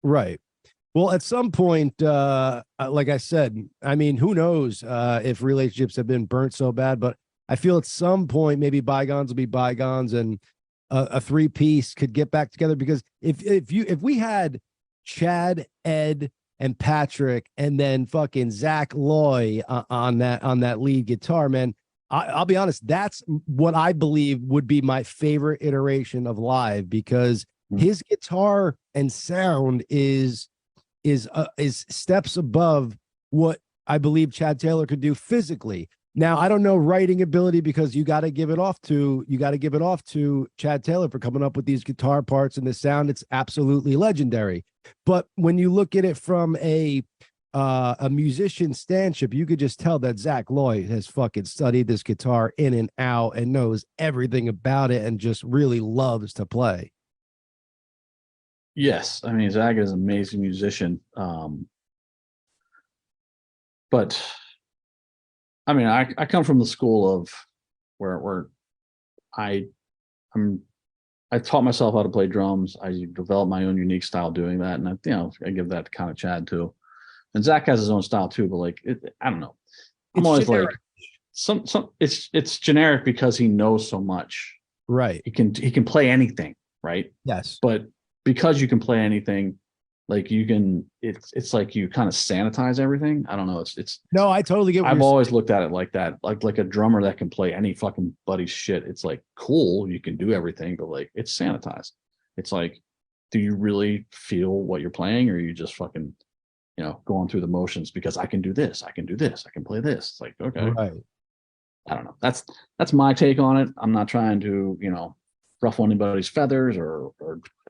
Well, at some point, like I said, I mean, who knows if relationships have been burnt so bad, but I feel at some point maybe bygones will be bygones, and a 3-piece could get back together, because if we had Chad, Ed, and Patrick, and then fucking Zach Loy on that lead guitar, man, I'll be honest, that's what I believe would be my favorite iteration of Live, because his guitar and sound is steps above what I believe Chad Taylor could do physically. Now, I don't know writing ability, because you got to give it off to Chad Taylor for coming up with these guitar parts and the sound. It's absolutely legendary. But when you look at it from a musician standship, you could just tell that Zach Loy has fucking studied this guitar in and out and knows everything about it and just really loves to play.
Yes, I mean, Zach is an amazing musician. But I mean, I come from the school of where I taught myself how to play drums. I developed my own unique style doing that, and I give that to kind of Chad too. And Zach has his own style too, but like I don't know. I'm always generic. Like it's generic because he knows so much.
Right.
He can play anything, right?
Yes.
But because you can play anything, Like you can, it's like you kind of sanitize everything. I don't know. It's.
No, I totally get what
I've
you're
always looked at it like that, like a drummer that can play any fucking buddy's shit. It's like cool, you can do everything, but like it's sanitized. It's like, do you really feel what you're playing, or are you just fucking, going through the motions because I can do this, I can do this, I can play this? It's like, okay,
right.
I don't know. That's my take on it. I'm not trying to, ruffle anybody's feathers or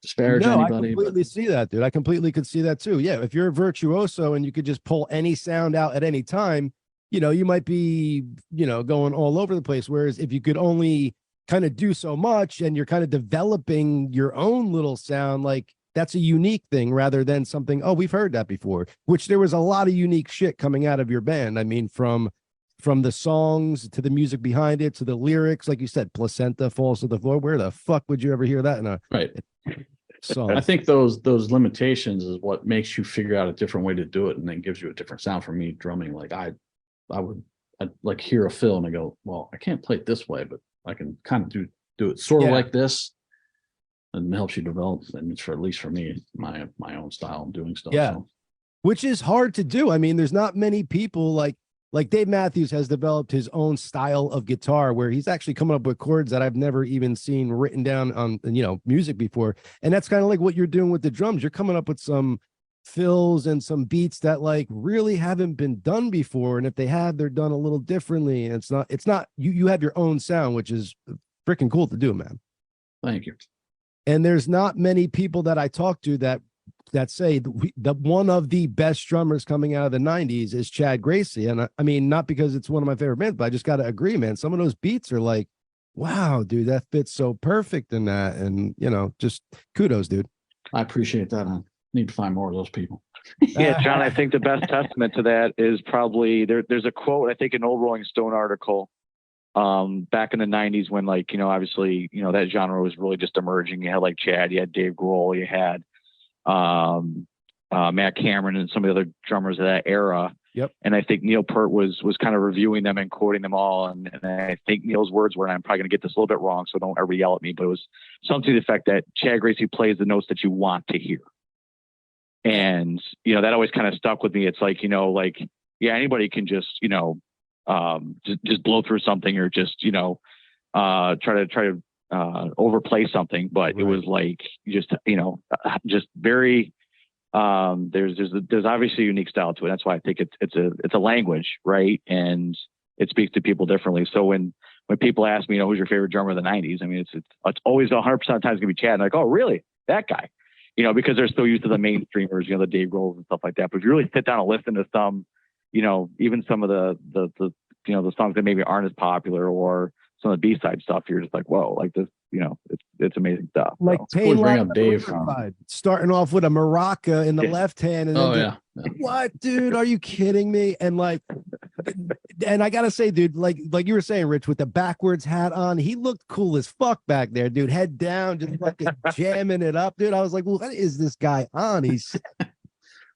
disparage
No, I
anybody.
completely see that, dude. I completely could see that too. Yeah, if you're a virtuoso and you could just pull any sound out at any time, you might be, going all over the place. Whereas if you could only kind of do so much and you're kind of developing your own little sound, like that's a unique thing rather than something, oh, we've heard that before, which there was a lot of unique shit coming out of your band. I mean, from the songs to the music behind it to the lyrics, like you said, placenta falls to the floor. Where the fuck would you ever hear that in a
Right.
song?
I think those limitations is what makes you figure out a different way to do it, and then gives you a different sound. For me, drumming, like I'd like hear a fill and I go, well, I can't play it this way, but I can kind of do it sort of like this, and it helps you develop. And it's at least for me, my own style of doing stuff.
Yeah.
So.
Which is hard to do. I mean, there's not many people like Dave Matthews has developed his own style of guitar where he's actually coming up with chords that I've never even seen written down on, music before. And that's kind of like what you're doing with the drums. You're coming up with some fills and some beats that like really haven't been done before. And if they have, they're done a little differently. And it's not, you have your own sound, which is freaking cool to do, man.
Thank you.
And there's not many people that I talk to that say the one of the best drummers coming out of the 90s is Chad Gracey. And I mean, not because it's one of my favorite bands, but I just got to agree, man. Some of those beats are like, wow, dude, that fits so perfect in that. And, just kudos, dude.
I appreciate that. I need to find more of those people.
Yeah, John, I think the best testament to that is probably there's a quote, I think an old Rolling Stone article back in the 90s when obviously, that genre was really just emerging. You had like Chad, you had Dave Grohl, you had Matt Cameron and some of the other drummers of that era.
Yep.
And I think Neil Peart was kind of reviewing them and quoting them all. And I think Neil's words were, and I'm probably going to get this a little bit wrong, so don't ever yell at me, but it was something to the effect that Chad Gracey plays the notes that you want to hear. And, that always kind of stuck with me. It's like, yeah, anybody can just, just blow through something or just, try to overplay something, but right. It was like just very there's obviously a unique style to it. That's why I think it's a language, right? And it speaks to people differently. So when people ask me, who's your favorite drummer of the 90s, I mean it's always 100% of the time it's gonna be Chad. And like, oh really, that guy, because they're still used to the mainstreamers, the Dave Grohls and stuff like that. But if you really sit down and listen to some, even some of the songs that maybe aren't as popular or some of the B-side stuff, you're just like, whoa, like this, it's amazing stuff.
Like
so. Cool, bring up Dave.
Starting off with a maraca in the left hand. And then what, dude, are you kidding me? And like, and I got to say, dude, like you were saying, Rich, with the backwards hat on, he looked cool as fuck back there, dude. Head down, just fucking jamming it up, dude. I was like, well, what is this guy on?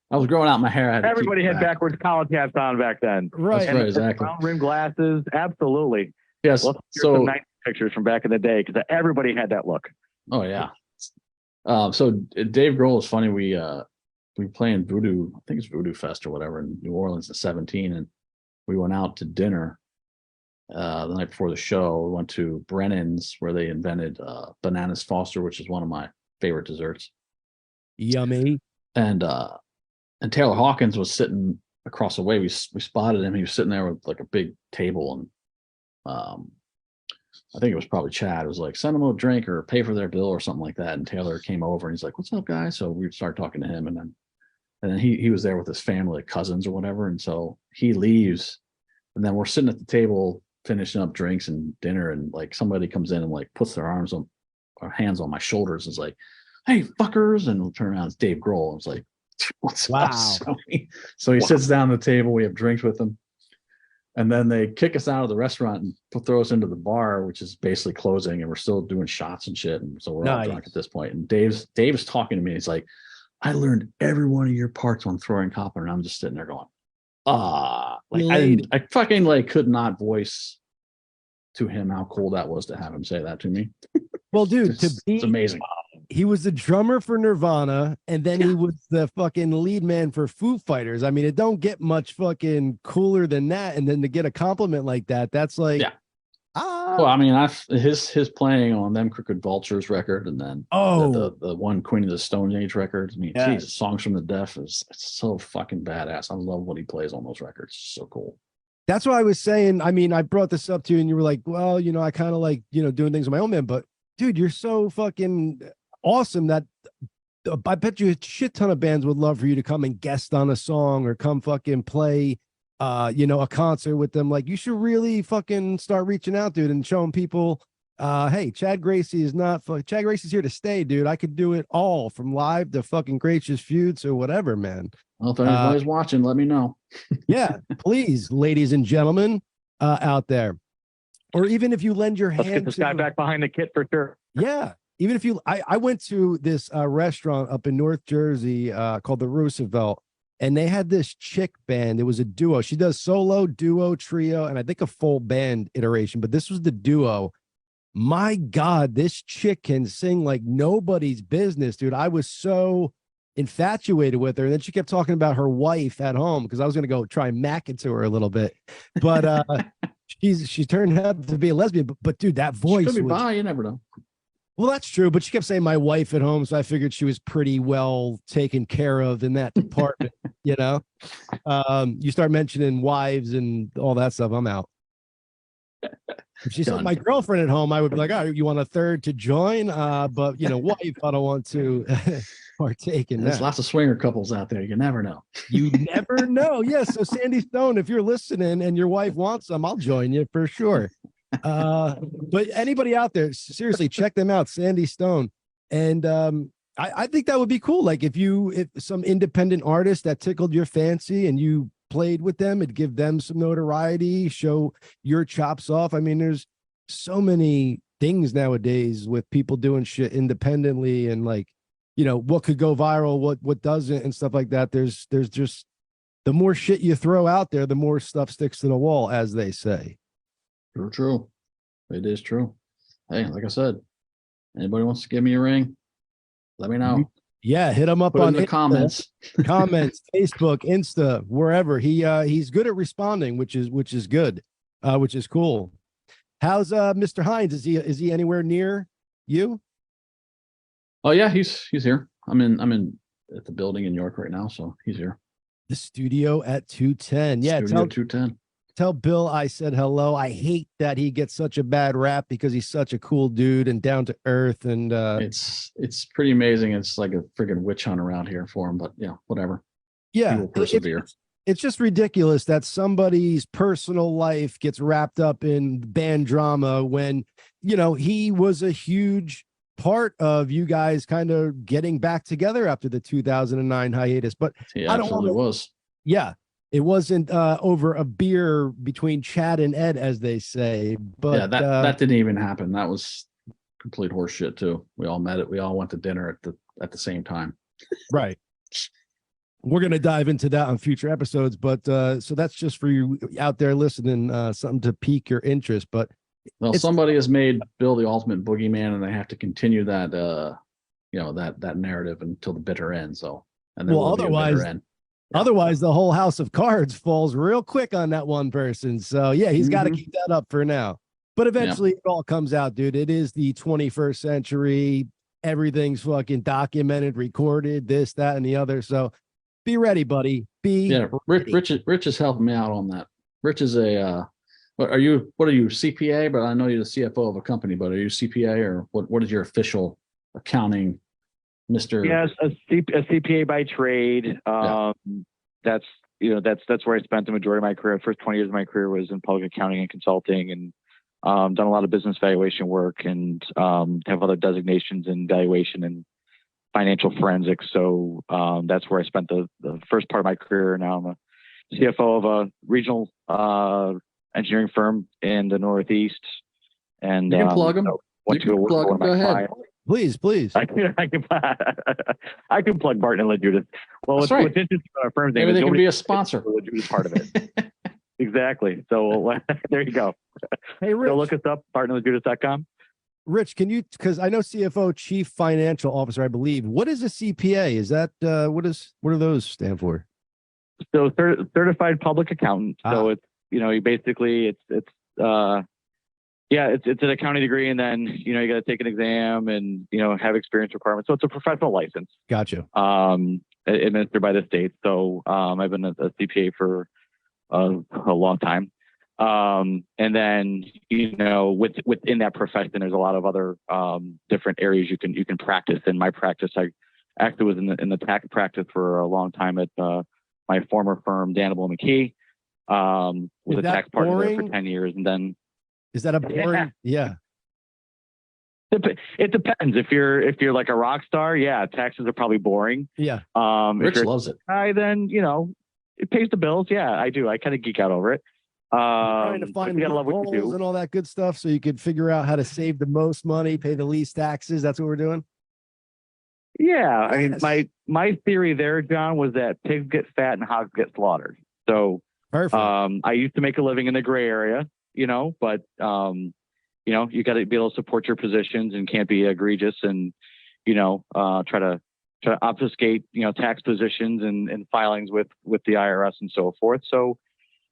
I was growing out my hair.
Everybody had backwards college hats on back then.
Right.
That's right, exactly.
Round rim glasses. Absolutely.
Yes.
Let's hear some nice pictures from back in the day because everybody had that look.
Oh yeah. So Dave Grohl is funny. We play in Voodoo. I think it's Voodoo Fest or whatever in New Orleans in 2017, and we went out to dinner the night before the show. We went to Brennan's where they invented bananas Foster, which is one of my favorite desserts.
Yummy.
And Taylor Hawkins was sitting across the way. We spotted him. He was sitting there with like a big table, and I think it was probably Chad. It was like, send them a drink or pay for their bill or something like that. And Taylor came over and he's like, what's up, guys? So we started talking to him, and then he was there with his family, like cousins or whatever. And so he leaves, and then we're sitting at the table finishing up drinks and dinner, and like somebody comes in and like puts their hands on my shoulders and is like, hey, fuckers. And we'll turn around, it's Dave Grohl. I was like, what's
wow.
up? So he sits down at the table. We have drinks with him. And then they kick us out of the restaurant and throw us into the bar, which is basically closing, and we're still doing shots and shit. And so we're all drunk at this point. And Dave's talking to me. He's like, I learned every one of your parts on throwing copper. And I'm just sitting there going, I fucking like could not voice to him how cool that was to have him say that to me.
Well, dude,
it's amazing.
he was the drummer for Nirvana, and then he was the fucking lead man for Foo Fighters. I mean, it don't get much fucking cooler than that. And then to get a compliment like that, that's like,
Yeah. Well, I mean, his playing on them Crooked Vultures record, and then the one Queen of the Stone Age record. I mean, Jesus, Songs from the Deaf it's so fucking badass. I love what he plays on those records. It's so cool.
That's what I was saying. I mean, I brought this up to you, and you were like, well, I kind of like, doing things on my own, man. But dude, you're so fucking awesome that I bet you a shit ton of bands would love for you to come and guest on a song or come fucking play a concert with them. Like, you should really fucking start reaching out, dude, and showing people, hey, Chad Gracey is not Chad Gracey's here to stay, dude. I could do it all, from live to fucking Gracious Feuds or whatever, man.
Well, if anybody's watching, let me know.
Yeah, please, ladies and gentlemen out there. Or even if you lend your hand.
Let's get this guy back behind the kit for sure.
Yeah. Even if I went to this restaurant up in North Jersey called the Roosevelt, and they had this chick band. It was a duo. She does solo, duo, trio, and I think a full band iteration, but this was the duo. My God, this chick can sing like nobody's business, dude. I was so infatuated with her. And then she kept talking about her wife at home, because I was going to go try and mack it to her a little bit. But she turned out to be a lesbian. But dude, that voice.
She could be bi, you never know.
Well, that's true, but she kept saying my wife at home, so I figured she was pretty well taken care of in that department. You start mentioning wives and all that stuff, I'm out. If she said my girlfriend at home, I would be like, oh, you want a third to join? But wife, I don't want to partake in that.
There's lots of swinger couples out there. You never know.
You never know. Yes. So Sandy Stone, if you're listening and your wife wants them, I'll join you for sure. But anybody out there, seriously, check them out, Sandy Stone. And I think that would be cool. Like if some independent artist that tickled your fancy and you played with them, it'd give them some notoriety, show your chops off. I mean, there's so many things nowadays with people doing shit independently, and like, what could go viral, what doesn't, and stuff like that. There's just, the more shit you throw out there, the more stuff sticks to the wall, as they say.
True. It is true. Hey, like I said, anybody wants to give me a ring, let me know.
Yeah, hit him up
on
the
comments.
Comments, Facebook, Insta, wherever. He's good at responding, which is good, which is cool. How's Mr. Hines? Is he anywhere near you?
Oh yeah, he's here. I'm in at the building in York right now, so he's here.
The studio at 210. Yeah,
Studio 210.
Tell Bill I said hello. I hate that he gets such a bad rap, because he's such a cool dude and down to earth. And
it's pretty amazing. It's like a freaking witch hunt around here for him, but yeah, whatever.
Yeah,
he will persevere.
It's just ridiculous that somebody's personal life gets wrapped up in band drama when, he was a huge part of you guys kind of getting back together after the 2009 hiatus. But
he absolutely was.
Yeah. It wasn't over a beer between Chad and Ed, as they say. But
yeah, that didn't even happen. That was complete horseshit too. We all met it. We all went to dinner at the same time.
Right. We're gonna dive into that on future episodes, but so that's just for you out there listening, something to pique your interest. But
somebody has made Bill the ultimate boogeyman, and they have to continue that that narrative until the bitter end. So, and then
otherwise, the whole house of cards falls real quick on that one person. So yeah, he's got to keep that up for now. But eventually it all comes out, dude. It is the 21st century. Everything's fucking documented, recorded, this, that, and the other. So be ready, buddy.
Rich is helping me out on that. Rich is what are you, CPA? But I know you're the CFO of a company, but are you CPA, or what is your official accounting, Mr.?
Yes, a CPA by trade. That's where I spent the majority of my career. The first 20 years of my career was in public accounting and consulting, and done a lot of business valuation work, and have other designations in valuation and financial forensics. So that's where I spent the first part of my career. Now I'm a CFO of a regional engineering firm in the Northeast. And
you can plug them. Go ahead.
Please.
I can plug Barton and LaJudith. Well, what's interesting about our firm's name
is
they
can be a sponsor.
LaJudith part of it. Exactly. So there you go.
Hey, Rich.
So look us up, bartonandlajudith.com.
Rich, can you, because I know CFO, Chief Financial Officer, I believe. What is a CPA? Is that what do those stand for?
So certified public accountant. So it's, you basically it's it's an accounting degree, and then you got to take an exam and have experience requirements. So it's a professional license.
Gotcha.
Administered by the state. So I've been a CPA for a long time. And then within that profession, there's a lot of other different areas you can practice. In my practice, I actually was in the tax practice for a long time at my former firm, Danable McKee. Was a tax partner there for 10 years, and then
is that a boring? Yeah.
It depends. If you're like a rock star, yeah, taxes are probably boring.
Yeah.
Rich loves it.
Then it pays the bills. Yeah, I do. I kind of geek out over it.
Trying to find goals and all that good stuff, so you could figure out how to save the most money, pay the least taxes. That's what we're doing.
Yeah, I mean, my theory there, John, was that pigs get fat and hogs get slaughtered. So,
perfect.
I used to make a living in the gray area, but you got to be able to support your positions and can't be egregious and try to obfuscate tax positions and filings with the IRS and so forth. So,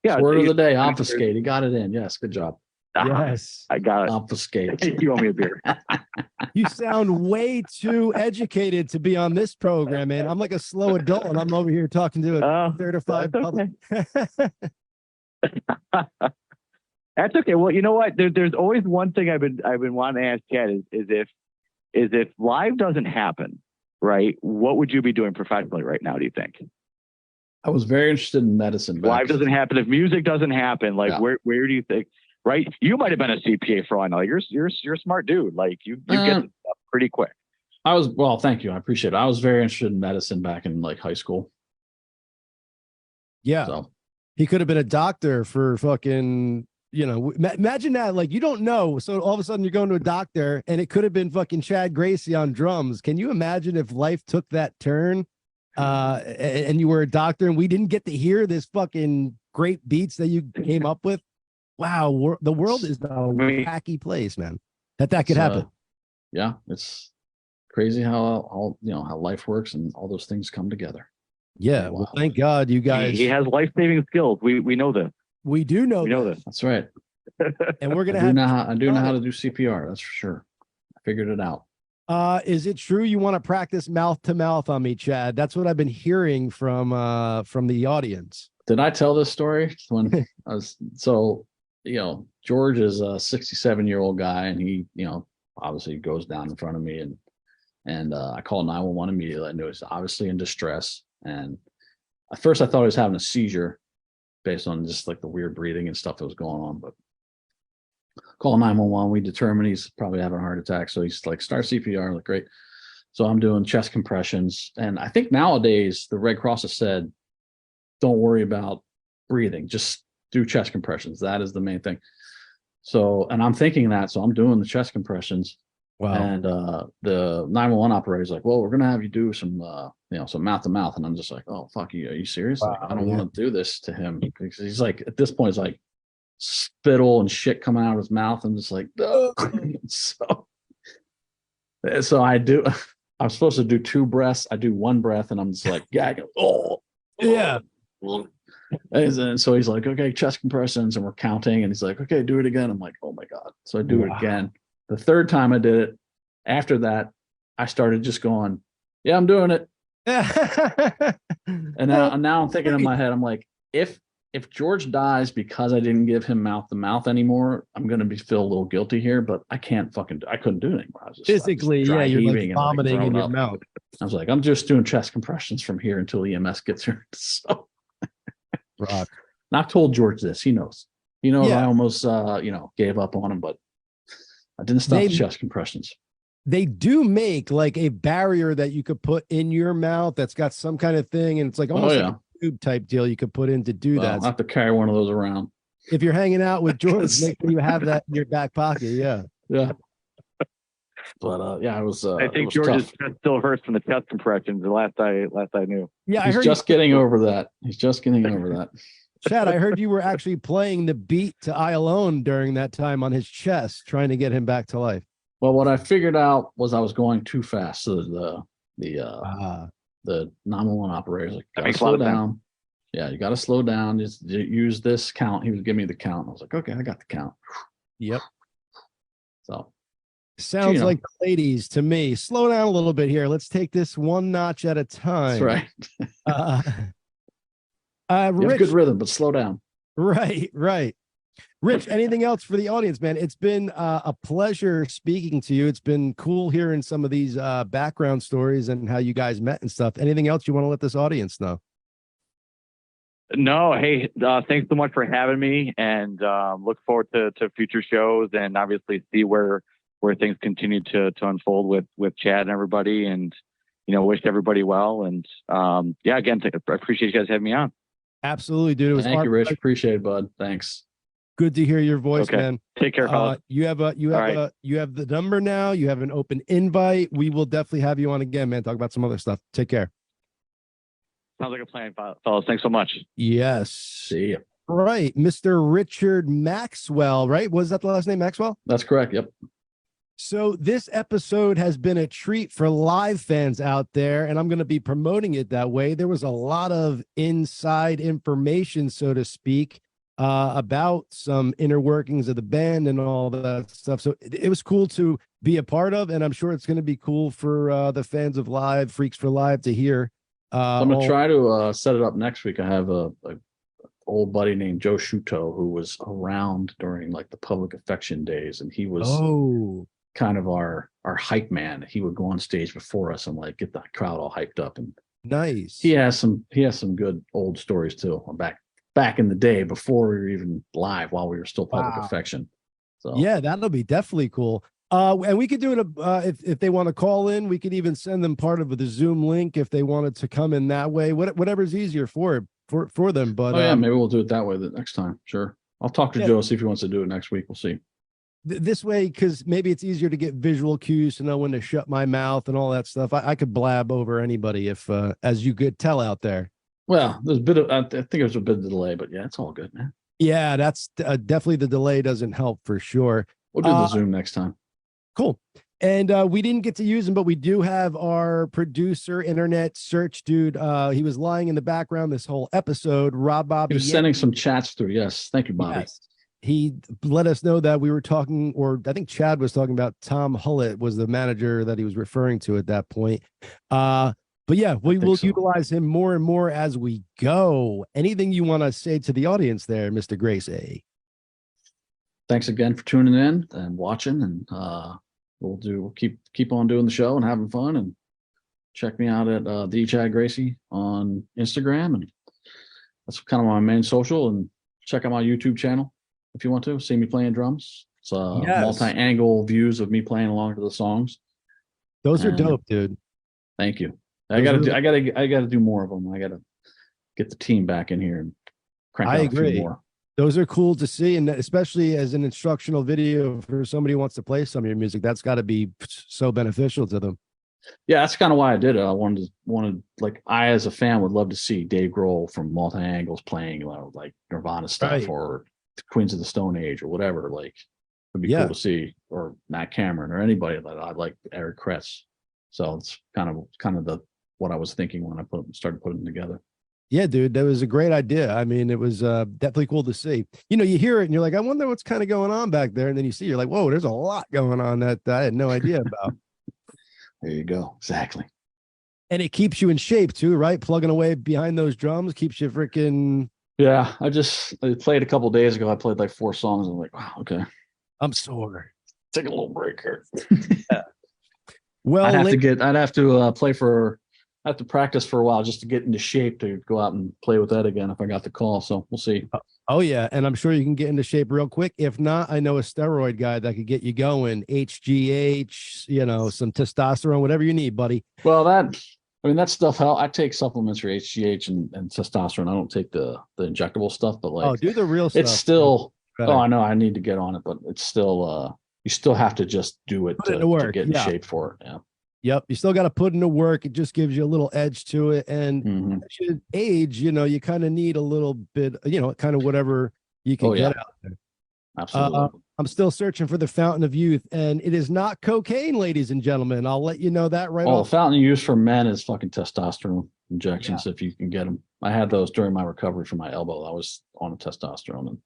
yeah.
Word of the day, obfuscate. He got it in. Yes, good job.
Yes,
I got it.
Obfuscate.
You owe me a beer.
You sound way too educated to be on this program, man. I'm like a slow adult, and I'm over here talking to a certified public.
That's okay. Well, you know what? There's always one thing I've been wanting to ask Chad is if live doesn't happen, right? What would you be doing professionally right now? Do you think?
I was very interested in medicine.
Live doesn't happen. If music doesn't happen, where do you think? Right? You might have been a CPA for all I know. You're a smart dude. Like you get stuff pretty quick.
Thank you. I appreciate it. I was very interested in medicine back in high school.
Yeah.
So
he could have been a doctor for fucking, imagine that. You don't know. So all of a sudden you're going to a doctor and it could have been fucking Chad Gracey on drums. Can you imagine if life took that turn and you were a doctor and we didn't get to hear this fucking great beats that you came up with? Wow, the world is a wacky place, man. That could happen.
Yeah, it's crazy how how life works and all those things come together.
Yeah, wow. Well, thank God you guys.
He has life-saving skills. We know this.
We do know.
We know this.
That's right.
And we're gonna
I do know how to do CPR. That's for sure. I figured it out.
Is it true you want to practice mouth to mouth on me, Chad? That's what I've been hearing from the audience.
Did I tell this story when I was George is a 67-year-old guy, and he, obviously goes down in front of me, and I called 911 immediately. I knew he was obviously in distress, and at first I thought he was having a seizure based on just the weird breathing and stuff that was going on. But call 911. We determined he's probably having a heart attack, so he's start CPR. Great. So I'm doing chest compressions, and I think nowadays the Red Cross has said, don't worry about breathing, just do chest compressions. That is the main thing. So, and I'm thinking that, so I'm doing the chest compressions. Wow. And the 911 operator is like, well, we're going to have you do some, some mouth to mouth. And I'm just like, oh, fuck you. Are you serious? Wow, I don't want to do this to him. Because he's at this point, it's spittle and shit coming out of his mouth. I'm just like, no. So I do, I'm supposed to do 2 breaths. I do 1 breath and I'm just like, gagging.
Yeah.
And so he's like, okay, chest compressions, and we're counting, and he's like, okay, do it again. I'm like, oh my God. So I do it again. The 3rd time I did it, after that, I started just going, yeah, I'm doing it. And now I'm thinking in my head, I'm like, if George dies because I didn't give him mouth to mouth anymore, I'm going to feel a little guilty here, but I couldn't do it anymore. I was just
physically, you're vomiting in your mouth.
I was like, I'm just doing chest compressions from here until EMS gets here. So
rock.
And I've told George this. He knows. I almost gave up on him, but I didn't stop the chest compressions.
They do make a barrier that you could put in your mouth that's got some kind of thing, and it's almost like a tube type deal you could put in to do that.
I'll have to carry one of those around.
If you're hanging out with George, make sure you have that in your back pocket. Yeah.
Yeah. But it was.
I think George's chest still hurts from the chest compressions. The last I knew.
Yeah,
he's just getting over that. He's just getting over that.
Chad, I heard you were actually playing the beat to "I Alone" during that time on his chest, trying to get him back to life.
Well, what I figured out was I was going too fast. So the 911 operator's like,
That
gotta
makes a lot
slow
of sense.
down. Yeah, you gotta slow down. Just use this count. He was giving me the count. I was like, okay, I got the count.
Yep.
So
Sounds like the ladies to me. Slow down a little bit here. Let's take this one notch at a time.
that's right. You have
Rich,
good rhythm, but slow down.
right. Rich, anything else for the audience, man? It's been a pleasure speaking to you. It's been cool hearing some of these background stories and how you guys met and stuff. Anything else you want to let this audience know?
No, hey, thanks so much for having me, and look forward to future shows, and obviously see where things continue to unfold with Chad and everybody, and wish everybody well, and yeah, again, I appreciate you guys having me on.
Absolutely, dude. It was
Thank you, Rich. Appreciate it, bud. Thanks.
Good to hear your voice,
Okay.
man.
Take care, fellas.
You have the number now. You have an open invite. We will definitely have you on again, man. Talk about some other stuff. Take care.
Sounds like a plan, fellas. Thanks so much.
Yes.
See ya.
Right. Mr. Richard Maxwell, right? Was that the last name, Maxwell?
That's correct. Yep.
So this episode has been a treat for live fans out there, and I'm going to be promoting it that way. There was a lot of inside information, so to speak, about some inner workings of the band and all that stuff. So it was cool to be a part of, and I'm sure it's going to be cool for the fans of Live, Freaks for Live, to hear.
I'm gonna try to set it up next week. I have a old buddy named Joe Shuto who was around during like the Public Affection days, and he was kind of our hype man. He would go on stage before us and like get the crowd all hyped up. And
nice.
He has some good old stories too. Back in the day before we were even live, while we were still Public Affection. So
yeah, that'll be definitely cool. And we could do it if they want to call in. We could even send them part of the Zoom link if they wanted to come in that way. Whatever's easier for them. But
yeah, maybe we'll do it that way the next time. Sure, I'll talk to Joe, see if he wants to do it next week. We'll see.
This way, because maybe it's easier to get visual cues to know when to shut my mouth and all that stuff. I could blab over anybody if, as you could tell out there.
Well, there's a bit of I think there's a bit of delay, but yeah, it's all good, man.
Yeah, that's definitely the delay doesn't help for sure.
We'll do the Zoom next time.
Cool. And we didn't get to use him, but we do have our producer, internet search dude. He was lying in the background this whole episode. Bobby.
He was sending some chats through. Yes. Thank you, Bobby.
Yes. He let us know that we were talking, or I think Chad was talking about Tom Hullett was the manager that he was referring to at that point. But yeah, we will utilize him more and more as we go. Anything you want to say to the audience there, Mr. Gracey?
Thanks again for tuning in and watching, and we'll keep on doing the show and having fun. And check me out at the Chad Gracey on Instagram, and that's kind of my main social. And check out my YouTube channel if you want to see me playing drums. It's multi-angle views of me playing along to the songs.
Those are dope, dude.
Thank you. I gotta do more of them. I gotta get the team back in here and crank out a few more.
Those are cool to see, and especially as an instructional video for somebody who wants to play some of your music, that's got to be so beneficial to them.
Yeah, that's kind of why I did it. I wanted like, I as a fan would love to see Dave Grohl from Multi Angles playing like Nirvana stuff or Queens of the Stone Age or whatever. Like, it'd be cool to see, or Matt Cameron or anybody that I like, Eric Kretz. So it's kind of what I was thinking when I started putting them together.
Yeah, dude, that was a great idea. I mean, it was definitely cool to see. You hear it and you're like, I wonder what's kind of going on back there. And then you're like, whoa, there's a lot going on that I had no idea about.
There you go. Exactly.
And it keeps you in shape too, right? Plugging away behind those drums keeps you freaking.
Yeah, I played a couple of days ago. I played like 4 songs. I'm like, wow, okay.
I'm sore.
Take a little break here.
Yeah. Well,
I'd have to practice for a while just to get into shape to go out and play with that again if I got the call. So we'll see.
Oh yeah, and I'm sure you can get into shape real quick. If not, I know a steroid guy that could get you going. HGH, some testosterone, whatever you need, buddy.
Well, that stuff. I take supplements for HGH and testosterone. I don't take the injectable stuff, but like,
do the real stuff.
It's still. Oh, I know. I need to get on it, but it's still. You still have to just do it to get in shape for it. Yeah.
Yep. You still got to put into work. It just gives you a little edge to it. And as you age, you kind of need a little bit, kind of whatever you can get out there.
Absolutely.
I'm still searching for the fountain of youth, and it is not cocaine, ladies and gentlemen. I'll let you know that right
Oh,
off.
the fountain of youth for men is fucking testosterone injections if you can get them. I had those during my recovery from my elbow. I was on a testosterone, and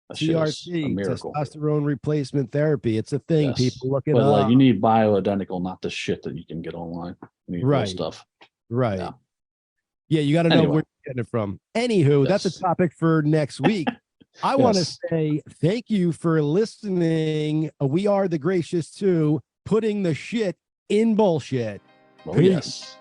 that shit is a
TRT,
miracle.
testosterone replacement therapy. It's a thing.
Yes.
People look it
But
up.
like, you need bioidentical, not the shit that you can get online. You need real
Right.
stuff.
Right.
Yeah.
Yeah, you got to know
Anyway.
where you're getting it from. Anywho, that's a
Yes.
topic for next week. I want to
Yes.
say thank you for listening. We are the Gracious 2, putting the shit in bullshit.
Oh,
Peace.
yes.